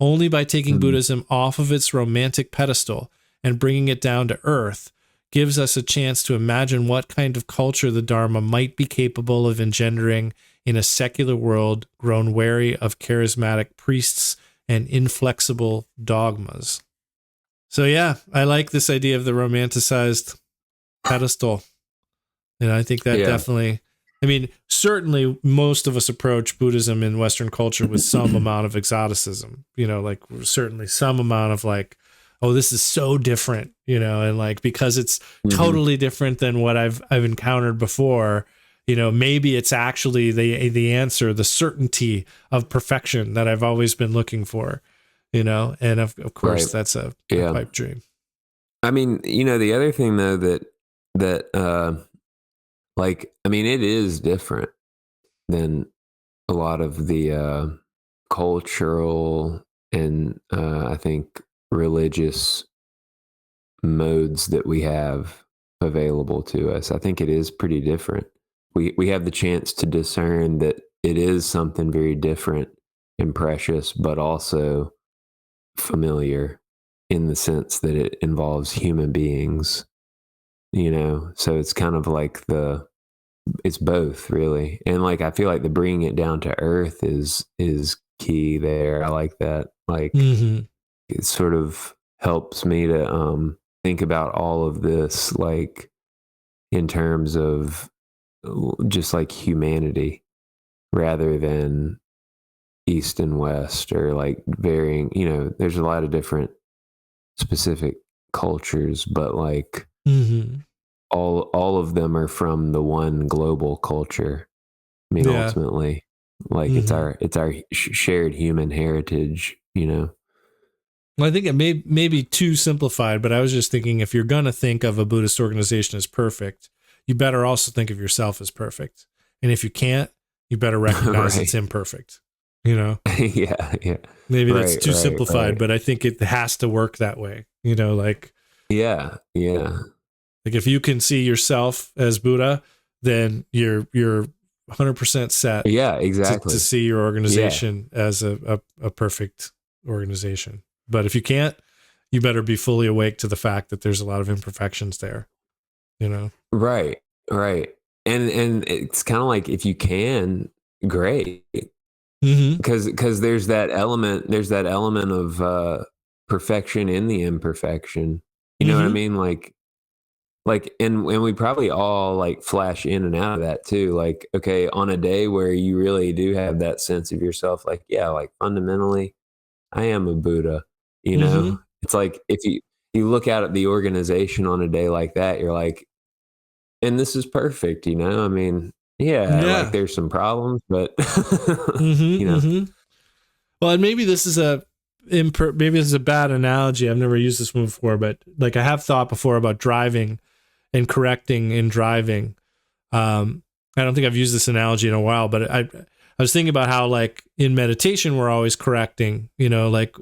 Only by taking Buddhism off of its romantic pedestal and bringing it down to earth gives us a chance to imagine what kind of culture the Dharma might be capable of engendering in a secular world grown wary of charismatic priests and inflexible dogmas. So yeah, I like this idea of the romanticized pedestal. And I think that definitely, I mean, certainly most of us approach Buddhism in Western culture with some amount of exoticism, like certainly some amount of like, oh, this is so different, and like, because it's totally different than what I've encountered before, maybe it's actually the answer, the certainty of perfection that I've always been looking for, and of course that's a pipe dream. I mean, the other thing though that like, I mean, it is different than a lot of the cultural and I think religious modes that we have available to us. I think it is pretty different. We have the chance to discern that it is something very different and precious, but also familiar. in the sense that it involves human beings, so it's kind of like it's both really. And like, I feel like the bringing it down to earth is key there. I like that. Like, Mm-hmm. it sort of helps me to think about all of this, like in terms of just like humanity rather than East and West, or like varying, there's a lot of different specific cultures, but like Mm-hmm. all of them are from the one global culture. I mean, Yeah. ultimately, like Mm-hmm. it's our shared human heritage, Well, I think it may be too simplified, but I was just thinking, if you're going to think of a Buddhist organization as perfect, you better also think of yourself as perfect. And if you can't, you better recognize it's right. imperfect, Yeah. Maybe that's Right, too right, simplified, right. but I think it has to work that way, like Yeah. if you can see yourself as Buddha, then you're 100% set Yeah, to exactly. see your Yeah. organization as a perfect organization. But if you can't, you better be fully awake to the fact that there's a lot of imperfections there, Right. Right. And it's kind of like, if you can, great. Mm-hmm. Because there's that element of perfection in the imperfection. You know what I Mm-hmm. mean? Like and we probably all like flash in and out of that too. Like, okay, on a day where you really do have that sense of yourself, like, yeah, like fundamentally I am a Buddha. Mm-hmm. It's like, if you look out at the organization on a day like that, you're like, and this is perfect. I mean, yeah, like Yeah. there's some problems, but Mm-hmm. you know Mm-hmm. Well, and maybe this is maybe this is a bad analogy. I've never used this one before, but like, I have thought before about driving and correcting in driving. I don't think I've used this analogy in a while, but I was thinking about how, like, in meditation, we're always correcting, like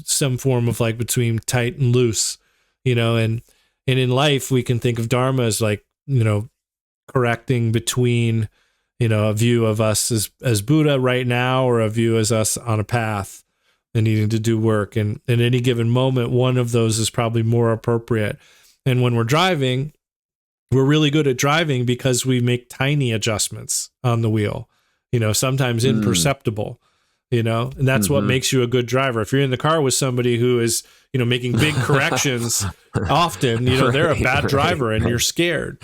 some form of like between tight and loose, and in life we can think of Dharma as like, correcting between, a view of us as Buddha right now, or a view as us on a path and needing to do work. And in any given moment, one of those is probably more appropriate. And when we're driving, we're really good at driving because we make tiny adjustments on the wheel, sometimes mm, imperceptible, and that's what hmm makes you a good driver. If you're in the car with somebody who is, making big corrections often, they're a right, bad driver and you're right. scared,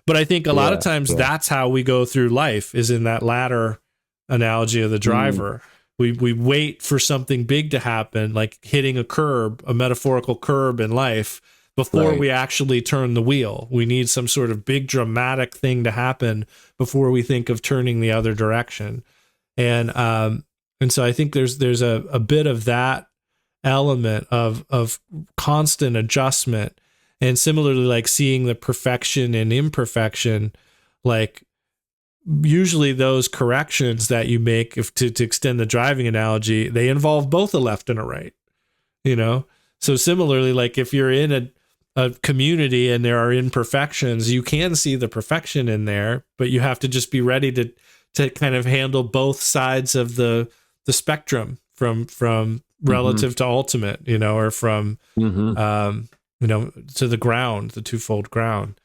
But I think a lot of Yeah, times yeah. that's how we go through life, is in that latter analogy of the Mm, driver. We wait for something big to happen, like hitting a curb, a metaphorical curb in life, before right. we actually turn the wheel. We need some sort of big dramatic thing to happen before we think of turning the other direction. And so I think there's a bit of that element of constant adjustment. And similarly, like seeing the perfection and imperfection, like usually those corrections that you make, if to extend the driving analogy, they involve both a left and a right, you know? So similarly, like if you're in a community and there are imperfections, you can see the perfection in there, but you have to just be ready to kind of handle both sides of the spectrum, from hmm relative to ultimate, or from hmm to the ground, the twofold ground.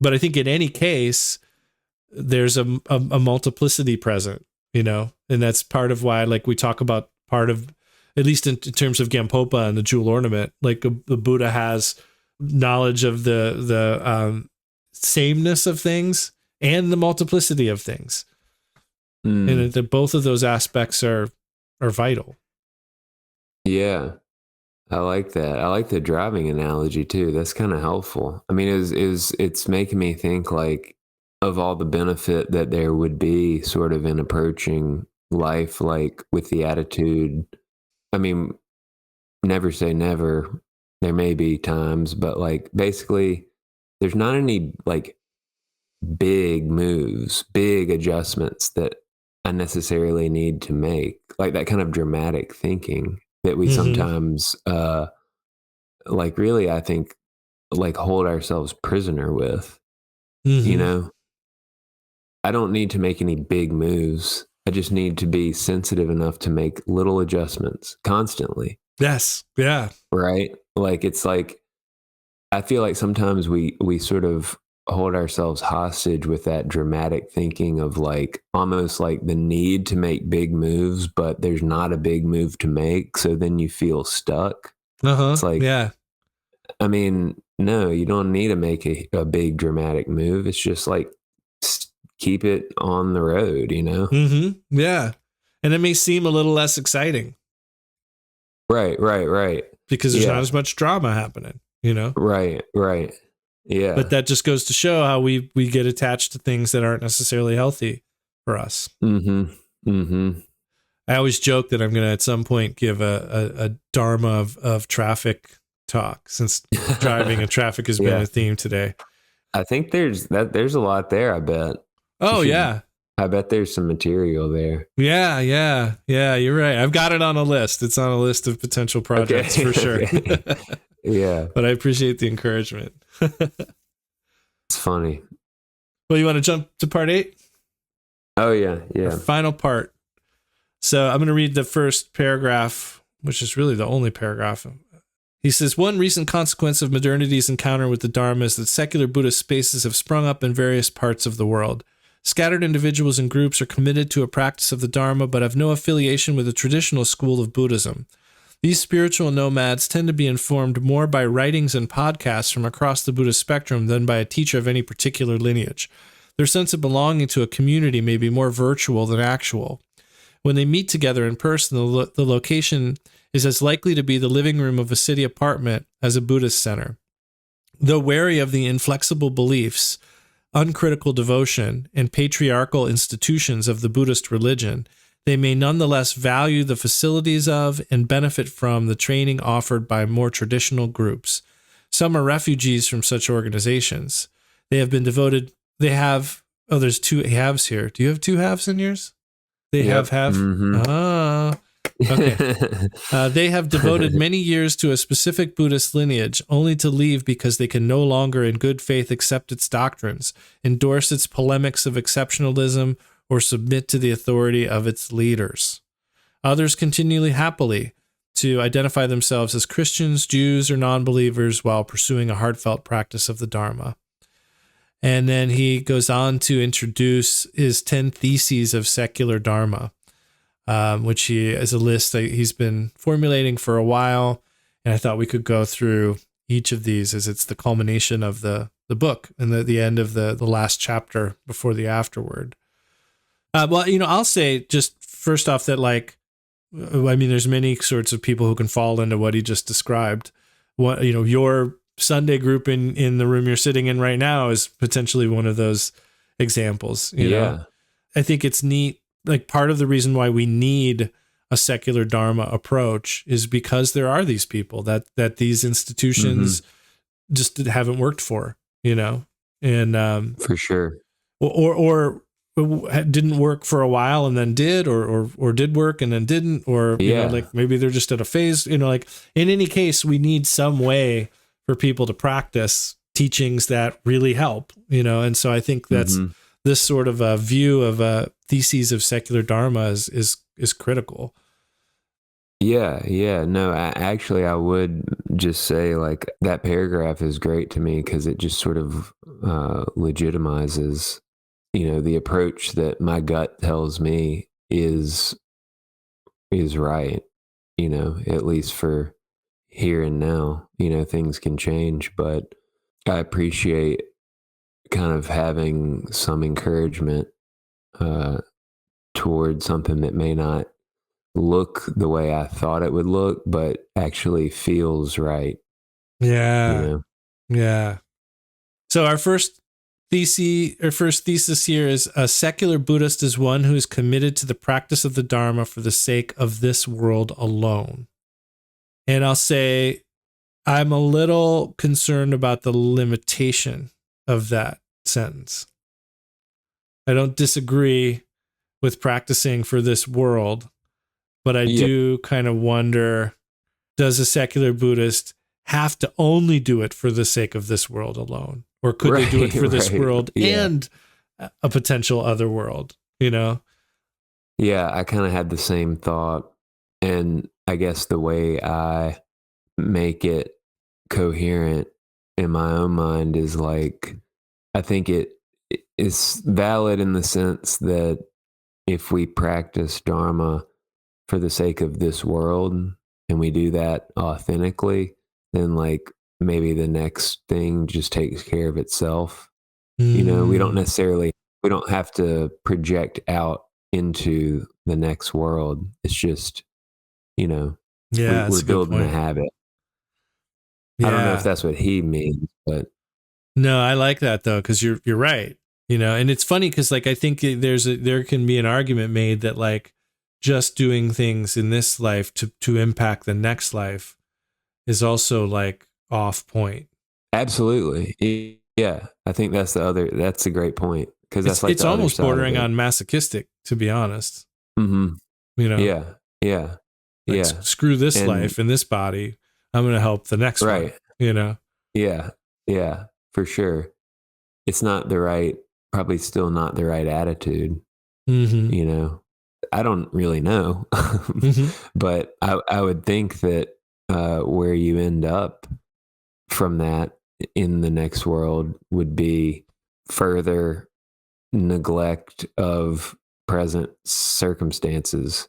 But I think in any case, there's a multiplicity present, and that's part of why, like, we talk about part of, at least in terms of Gampopa and the jewel ornament, like the Buddha has knowledge of the sameness of things and the multiplicity of things, and Mm, that both of those aspects are vital. yeah, I like that. I like the driving analogy too. That's kind of helpful. I mean, is it's making me think, like, of all the benefit that there would be sort of in approaching life, like with the attitude. I mean, never say never. There may be times, but like basically, there's not any like big moves, big adjustments that I necessarily need to make. Like that kind of dramatic thinking that we Mm-hmm. sometimes like really, I think, like hold ourselves prisoner with, you Mm-hmm. know? I don't need to make any big moves. I just need to be sensitive enough to make little adjustments constantly. Yes. Yeah. right? Like it's like I feel like sometimes we sort of hold ourselves hostage with that dramatic thinking of like almost like the need to make big moves, but there's not a big move to make, so then you feel stuck. Uh-huh. It's like, Yeah. I mean, no, you don't need to make a big dramatic move. It's just like keep it on the road, you know? Mm-hmm. Yeah. And it may seem a little less exciting Right. because there's not Yeah. as much drama happening, Right. Yeah. But that just goes to show how we get attached to things that aren't necessarily healthy for us. Mm-hmm. I always joke that I'm going to at some point give a dharma of traffic talk, since driving and traffic has been a theme today. I think there's a lot there, I bet. Oh, yeah. I bet there's some material there. Yeah, you're right. I've got it on a list. It's on a list of potential projects for sure. Yeah. But I appreciate the encouragement. It's funny. Well, you want to jump to part 8? Oh, yeah. Our final part. So I'm going to read the first paragraph, which is really the only paragraph. He says, one recent consequence of modernity's encounter with the Dharma is that secular Buddhist spaces have sprung up in various parts of the world. Scattered individuals and groups are committed to a practice of the Dharma, but have no affiliation with the traditional school of Buddhism. These spiritual nomads tend to be informed more by writings and podcasts from across the Buddhist spectrum than by a teacher of any particular lineage. Their sense of belonging to a community may be more virtual than actual. When they meet together in person, the location is as likely to be the living room of a city apartment as a Buddhist center. Though wary of the inflexible beliefs, uncritical devotion, and patriarchal institutions of the Buddhist religion, they may nonetheless value the facilities of and benefit from the training offered by more traditional groups. Some are refugees from such organizations. They have been devoted. There's 2 halves here. Do you have 2 halves in yours? They have. Mm-hmm. Okay. They have devoted many years to a specific Buddhist lineage, only to leave because they can no longer in good faith accept its doctrines, endorse its polemics of exceptionalism, or submit to the authority of its leaders. Others continue happily to identify themselves as Christians, Jews, or non-believers while pursuing a heartfelt practice of the Dharma. And then he goes on to introduce his 10 theses of secular Dharma, which is a list that he's been formulating for a while. And I thought we could go through each of these as it's the culmination of the book and the end of the last chapter before the afterword. Well, I'll say just first off that, there's many sorts of people who can fall into what he just described. Your Sunday group in the room you're sitting in right now is potentially one of those examples. You know? I think it's neat. Like, part of the reason why we need a secular Dharma approach is because there are these people that these institutions just haven't worked for, and for sure, or didn't work for a while and then did, or did work and then didn't, or maybe they're just at a phase. In any case, we need some way for people to practice teachings that really help, and so I think that's this sort of a view of theses of secular Dharma is critical. Yeah. No, I would just say like that paragraph is great to me because it just sort of legitimizes, the approach that my gut tells me is right, at least for here and now. Things can change, but I appreciate kind of having some encouragement towards something that may not look the way I thought it would look, but actually feels right. Yeah. Yeah. So our first thesis here is: a secular Buddhist is one who is committed to the practice of the Dharma for the sake of this world alone. And I'll say I'm a little concerned about the limitation of that sentence. I don't disagree with practicing for this world, but I do kind of wonder, does a secular Buddhist have to only do it for the sake of this world alone? Or could they do it for this world and a potential other world, Yeah, I kind of had the same thought. And I guess the way I make it coherent in my own mind is like, I think it is valid in the sense that if we practice Dharma for the sake of this world and we do that authentically, then like maybe the next thing just takes care of itself. You know, we don't have to project out into the next world. It's just, you know, Yeah, that's we're a good building a point. habit. I don't know if Yeah. that's what he means, but No, I like that though, because you're right. You know, and it's funny because like I think there can be an argument made that like just doing things in this life to impact the next life is also like off point. absolutely. Yeah. I think that's a great point because that's like It's the other almost side of bordering it. on masochistic, to be honest. Mm-hmm. You know, Yeah. Yeah. like Yeah. screw this And life and this body. I'm going to help the next one. right. You know. Yeah. Yeah. For sure. It's not probably still not the right attitude, Mm-hmm. you know. I don't really know, Mm-hmm. but I would think that where you end up from that in the next world would be further neglect of present circumstances.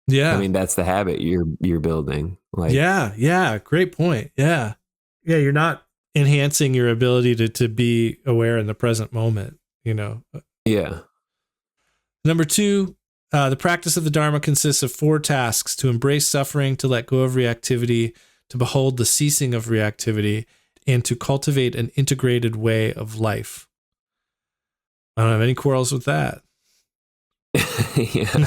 I Yeah. mean, that's the habit you're building. Like, Yeah. Yeah. Great point. Yeah. Yeah. You're not enhancing your ability to be aware in the present moment, you know. yeah, Number 2, the practice of the Dharma consists of 4 tasks: to embrace suffering, to let go of reactivity, to behold the ceasing of reactivity, and to cultivate an integrated way of life. I don't have any quarrels with that. yeah,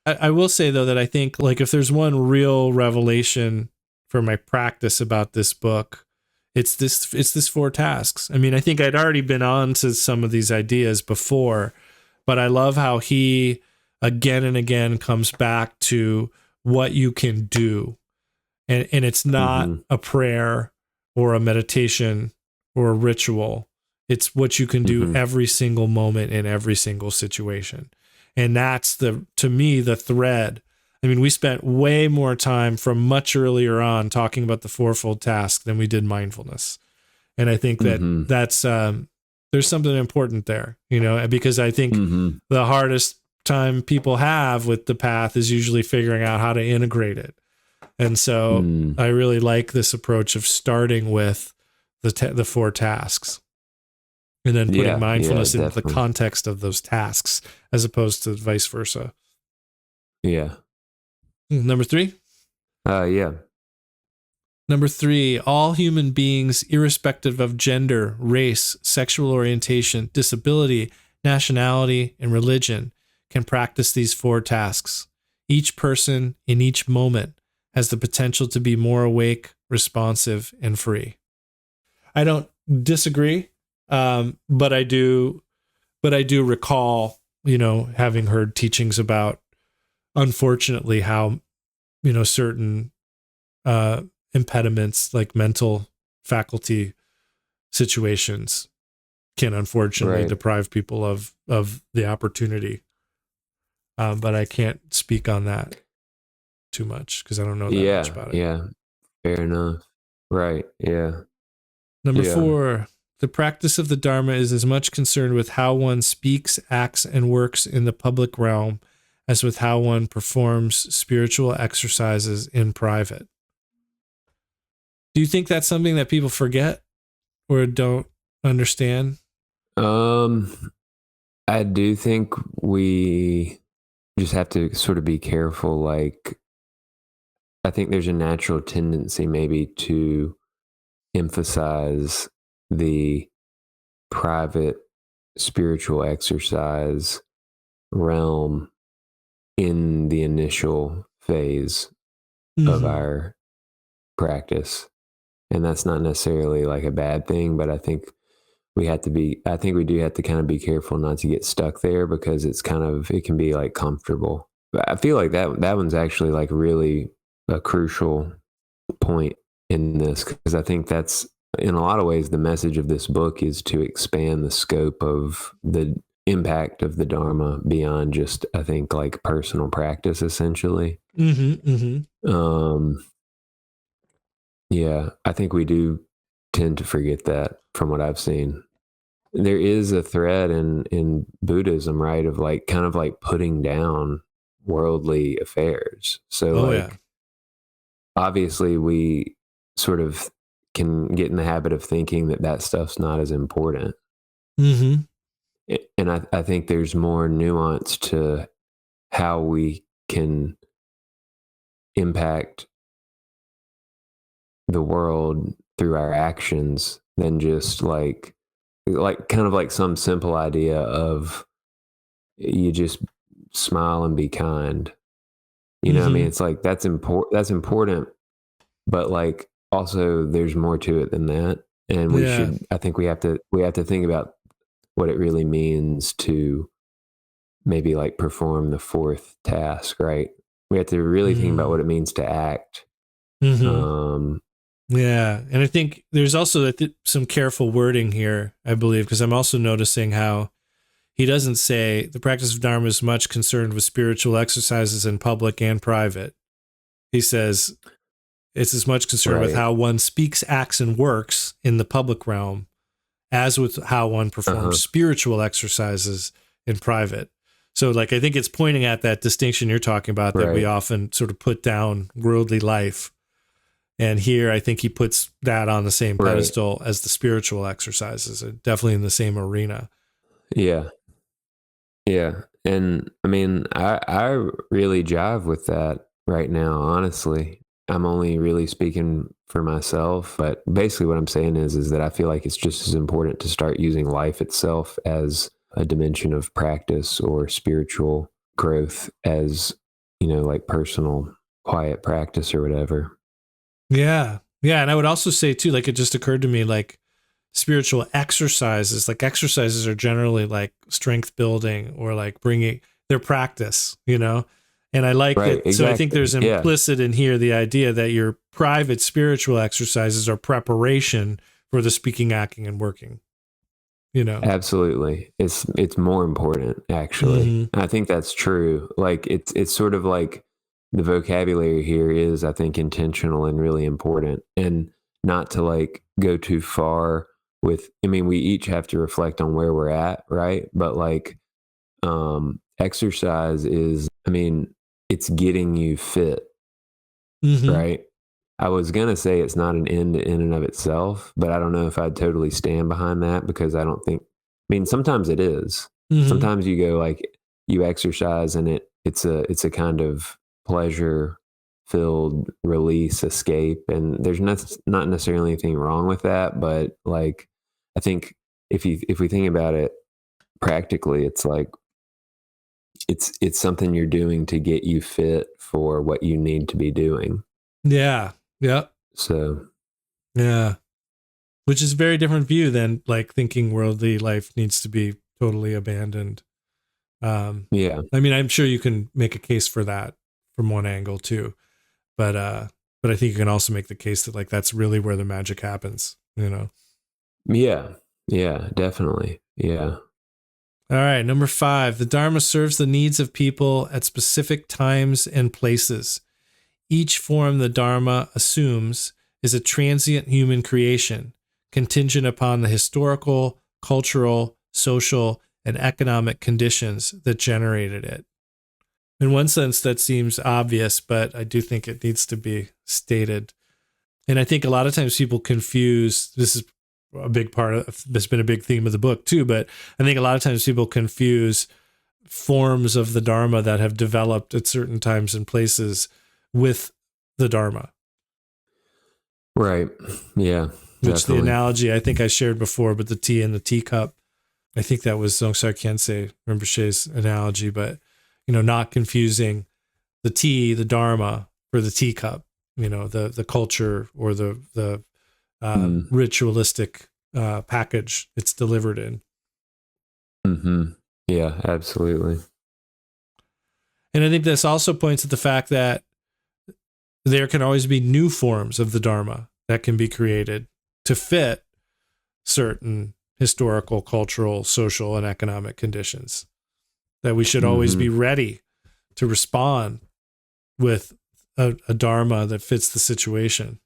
I will say though that I think like if there's one real revelation for my practice about this book, it's this 4 tasks. I mean, I think I'd already been on to some of these ideas before, but I love how he again and again comes back to what you can do. And it's not mm-hmm, a prayer or a meditation or a ritual. It's what you can do mm-hmm, every single moment in every single situation. And that's to me, the thread. I mean, we spent way more time from much earlier on talking about the fourfold task than we did mindfulness. And I think that mm-hmm, that's, there's something important there, you know, because I think mm-hmm, the hardest time people have with the path is usually figuring out how to integrate it. And so mm. I really like this approach of starting with the 4 tasks and then putting Yeah, mindfulness into the definitely. context of those tasks as opposed to vice versa. Yeah. Number 3. Yeah. Number 3, all human beings, irrespective of gender, race, sexual orientation, disability, nationality, and religion, can practice these 4 tasks. Each person in each moment has the potential to be more awake, responsive, and free. I don't disagree, but I do recall, you know, having heard teachings about, unfortunately, how, you know, certain impediments like mental faculty situations can unfortunately Right. deprive people of the opportunity. But I can't speak on that too much because I don't know that much Yeah. about it. Yeah. Fair enough. Right. Yeah. Number Yeah. 4, the practice of the Dharma is as much concerned with how one speaks, acts, and works in the public realm as with how one performs spiritual exercises in private. Do you think that's something that people forget or don't understand? Um, I do think we just have to sort of be careful. Like, I think there's a natural tendency maybe to emphasize the private spiritual exercise realm in the initial phase of Mm-hmm. our practice. And that's not necessarily like a bad thing, but I think I think we do have to kind of be careful not to get stuck there because it can be like comfortable. But I feel like that one's actually like really a crucial point in this because I think that's in a lot of ways the message of this book is to expand the scope of impact of the Dharma beyond just, I think, like personal practice, essentially. Mm-hmm, mm-hmm. Yeah, I think we do tend to forget that from what I've seen. There is a thread in Buddhism, right, of like kind of like putting down worldly affairs. So Oh, like yeah. obviously we sort of can get in the habit of thinking that that stuff's not as important. Mm-hmm. And I think there's more nuance to how we can impact the world through our actions than just like kind of like some simple idea of you just smile and be kind. You know what I mean? Mm-hmm. It's like that's important, but like also there's more to it than that. And Yeah. I think we have to think about what it really means to maybe like perform the fourth task, right? We have to really think about what it means to act. Mm-hmm. Um, Yeah. And I think there's also some careful wording here, I believe, because I'm also noticing how he doesn't say the practice of Dharma is much concerned with spiritual exercises in public and private. He says it's as much concerned with right. how one speaks, acts, and works in the public realm as with how one performs Uh-huh. spiritual exercises in private. So, like, I think it's pointing at that distinction you're talking about that we Right. often sort of put down worldly life. And here, I think he puts that on the same Right. pedestal as the spiritual exercises, definitely in the same arena. Yeah. Yeah. And I mean, I really jive with that right now, honestly. I'm only really speaking for myself, but basically what I'm saying is that I feel like it's just as important to start using life itself as a dimension of practice or spiritual growth as, you know, like personal quiet practice or whatever. Yeah. Yeah. And I would also say, too, like, it just occurred to me, like, spiritual exercises are generally like strength building or like bringing their practice, you know? And I like Right, that. So I think exactly. there's Yeah. implicit in here the idea that your private spiritual exercises are preparation for the speaking, acting, and working, you know? Absolutely. It's more important actually. Mm-hmm. I think that's true. Like it's sort of like the vocabulary here is, I think, intentional and really important, and not to like go too far with, I mean, we each have to reflect on where we're at, right? But like exercise is, I mean, it's getting you fit, Mm-hmm. right? I was going to say it's not an end in and of itself, but I don't know if I'd totally stand behind that because I don't think, I mean, sometimes it is. Mm-hmm. Sometimes you go like you exercise and it's a kind of pleasure filled release, escape. And there's not necessarily anything wrong with that. But like, I think if we think about it practically, it's like, it's something you're doing to get you fit for what you need to be doing. Yeah. Yeah. So Yeah. Which is a very different view than like thinking worldly life needs to be totally abandoned. yeah. I mean, I'm sure you can make a case for that from one angle too, but I think you can also make the case that like that's really where the magic happens, you know. Yeah. Yeah, definitely. Yeah. All right, number 5, the Dharma serves the needs of people at specific times and places. Each form the Dharma assumes is a transient human creation, contingent upon the historical, cultural, social, and economic conditions that generated it. In one sense, that seems obvious, but I do think it needs to be stated. And I think a lot of times people confuse, this is a big part of, that's been a big theme of the book too, but I think a lot of times people confuse forms of the Dharma that have developed at certain times and places with the Dharma. Right. Yeah. Which the Definitely. analogy I think I shared before, but the tea in the teacup, I think that was Zongsar Khyentse Rinpoche's analogy, but you know, not confusing the tea, the Dharma, for the teacup. You know, the culture or the ritualistic package it's delivered in. Mm-hmm. Yeah, absolutely. And I think this also points at the fact that there can always be new forms of the Dharma that can be created to fit certain historical, cultural, social, and economic conditions. That we should always be ready to respond with a dharma that fits the situation.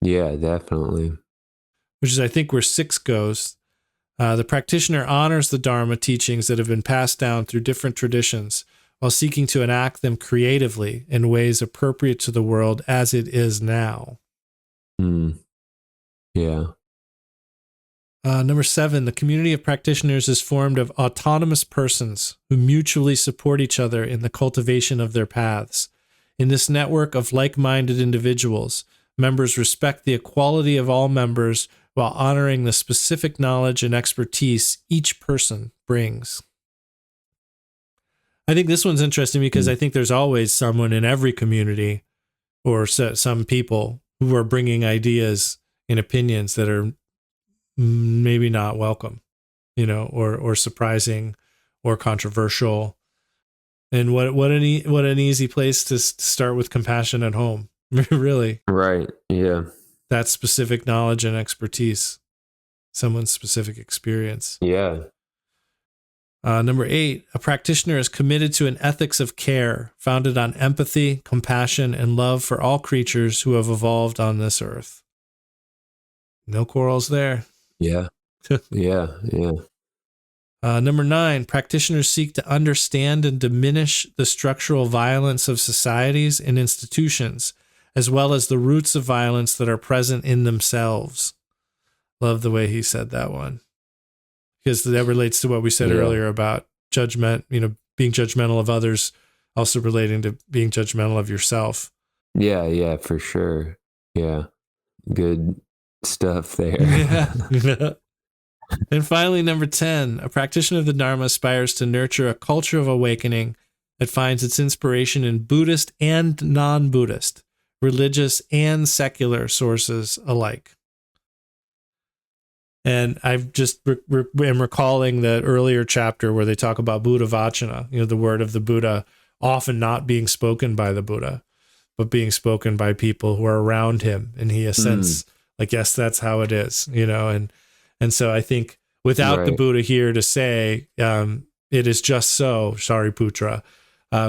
Yeah, definitely. Which is, I think, where 6 goes. The practitioner honors the dharma teachings that have been passed down through different traditions while seeking to enact them creatively in ways appropriate to the world as it is now. Yeah. Number 7, the community of practitioners is formed of autonomous persons who mutually support each other in the cultivation of their paths. In this network of like-minded individuals, members respect the equality of all members while honoring the specific knowledge and expertise each person brings. I think this one's interesting because I think there's always someone in every community or some people who are bringing ideas and opinions that are maybe not welcome, or surprising or controversial. And what an easy place to start with compassion at home. Really. Right. Yeah. That specific knowledge and expertise, someone's specific experience. Yeah. Number 8, a practitioner is committed to an ethics of care founded on empathy, compassion, and love for all creatures who have evolved on this earth. No quarrels there. Yeah. Yeah. Yeah. Number 9, practitioners seek to understand and diminish the structural violence of societies and institutions, as well as the roots of violence that are present in themselves. Love the way he said that one. Because that relates to what we said earlier about judgment, being judgmental of others, also relating to being judgmental of yourself. Yeah, for sure. Yeah. Good stuff there. Yeah. And finally, number 10, a practitioner of the Dharma aspires to nurture a culture of awakening that finds its inspiration in Buddhist and non-Buddhist, religious and secular sources alike. And I've just am recalling the earlier chapter where they talk about Buddha Vachana, the word of the Buddha, often not being spoken by the Buddha, but being spoken by people who are around him. And he has sense, like, yes, that's how it is, and so I think without the Buddha here to say, it is just so, Shariputra,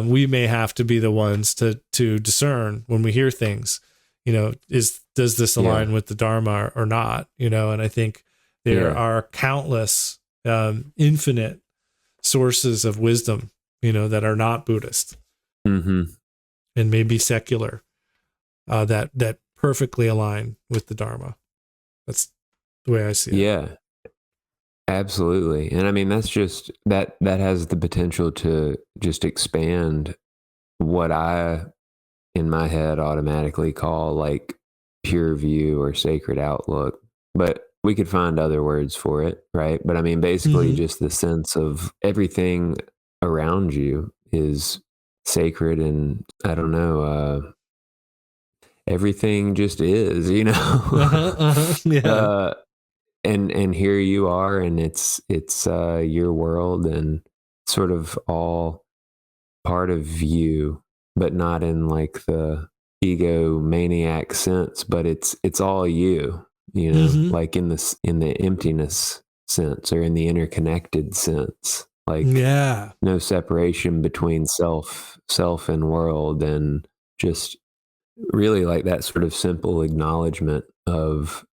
we may have to be the ones to discern when we hear things, does this align with the Dharma or not, and I think there are countless, infinite sources of wisdom, that are not Buddhist and maybe secular, that perfectly align with the Dharma. That's the way I see it. Yeah, absolutely. And I mean, that's just, that has the potential to just expand what I, in my head, automatically call like pure view or sacred outlook. But we could find other words for it, right? But I mean, basically just the sense of everything around you is sacred, and I don't know, everything just is, Yeah. And here you are, and it's your world, and sort of all part of you, but not in like the egomaniac sense, but it's all you. Like in the emptiness sense, or in the interconnected sense, like no separation between self and world, and just really like that sort of simple acknowledgement of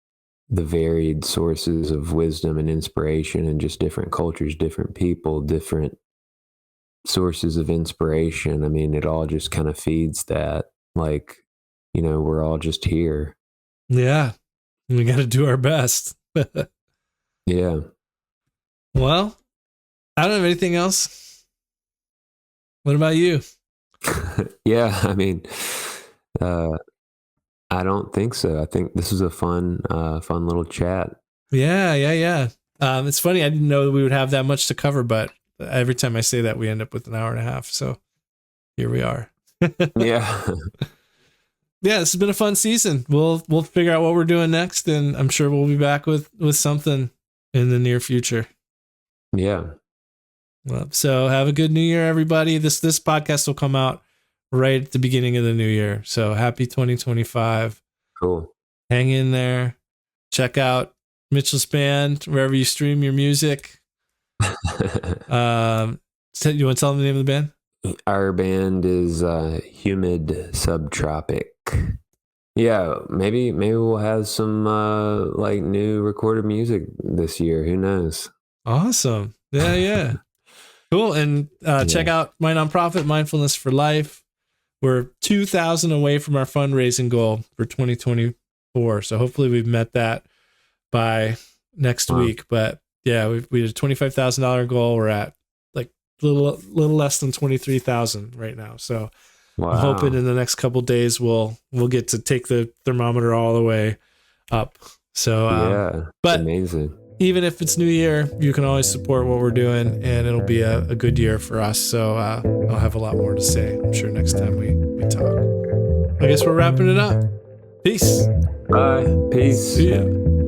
the varied sources of wisdom and inspiration, and just different cultures, different people, different sources of inspiration. I mean, it all just kind of feeds that, like, we're all just here. Yeah. We got to do our best. Yeah. Well, I don't have anything else. What about you? Yeah, I mean, I don't think so. I think this was a fun little chat. Yeah. It's funny. I didn't know we would have that much to cover, but every time I say that, we end up with an hour and a half. So here we are. Yeah. Yeah, this has been a fun season. We'll figure out what we're doing next, and I'm sure we'll be back with something in the near future. Yeah. Well, so have a good New Year, everybody. This podcast will come out right at the beginning of the new year. So happy 2025. Cool. Hang in there. Check out Mitchell's band, wherever you stream your music. You want to tell them the name of the band? Our band is Humid Subtropic. Yeah, maybe we'll have some like new recorded music this year. Who knows? Awesome. Yeah. Cool. And check out my nonprofit, Mindfulness for Life. We're 2,000 away from our fundraising goal for 2024. So hopefully we've met that by next week. But yeah, we had a $25,000 goal. We're at like little less than 23,000 right now. So I'm hoping in the next couple of days we'll get to take the thermometer all the way up. So but amazing. Even if it's New Year, you can always support what we're doing, and it'll be a good year for us. So I'll have a lot more to say, I'm sure, next time we talk. I guess we're wrapping it up. Peace. Bye. Peace. See ya.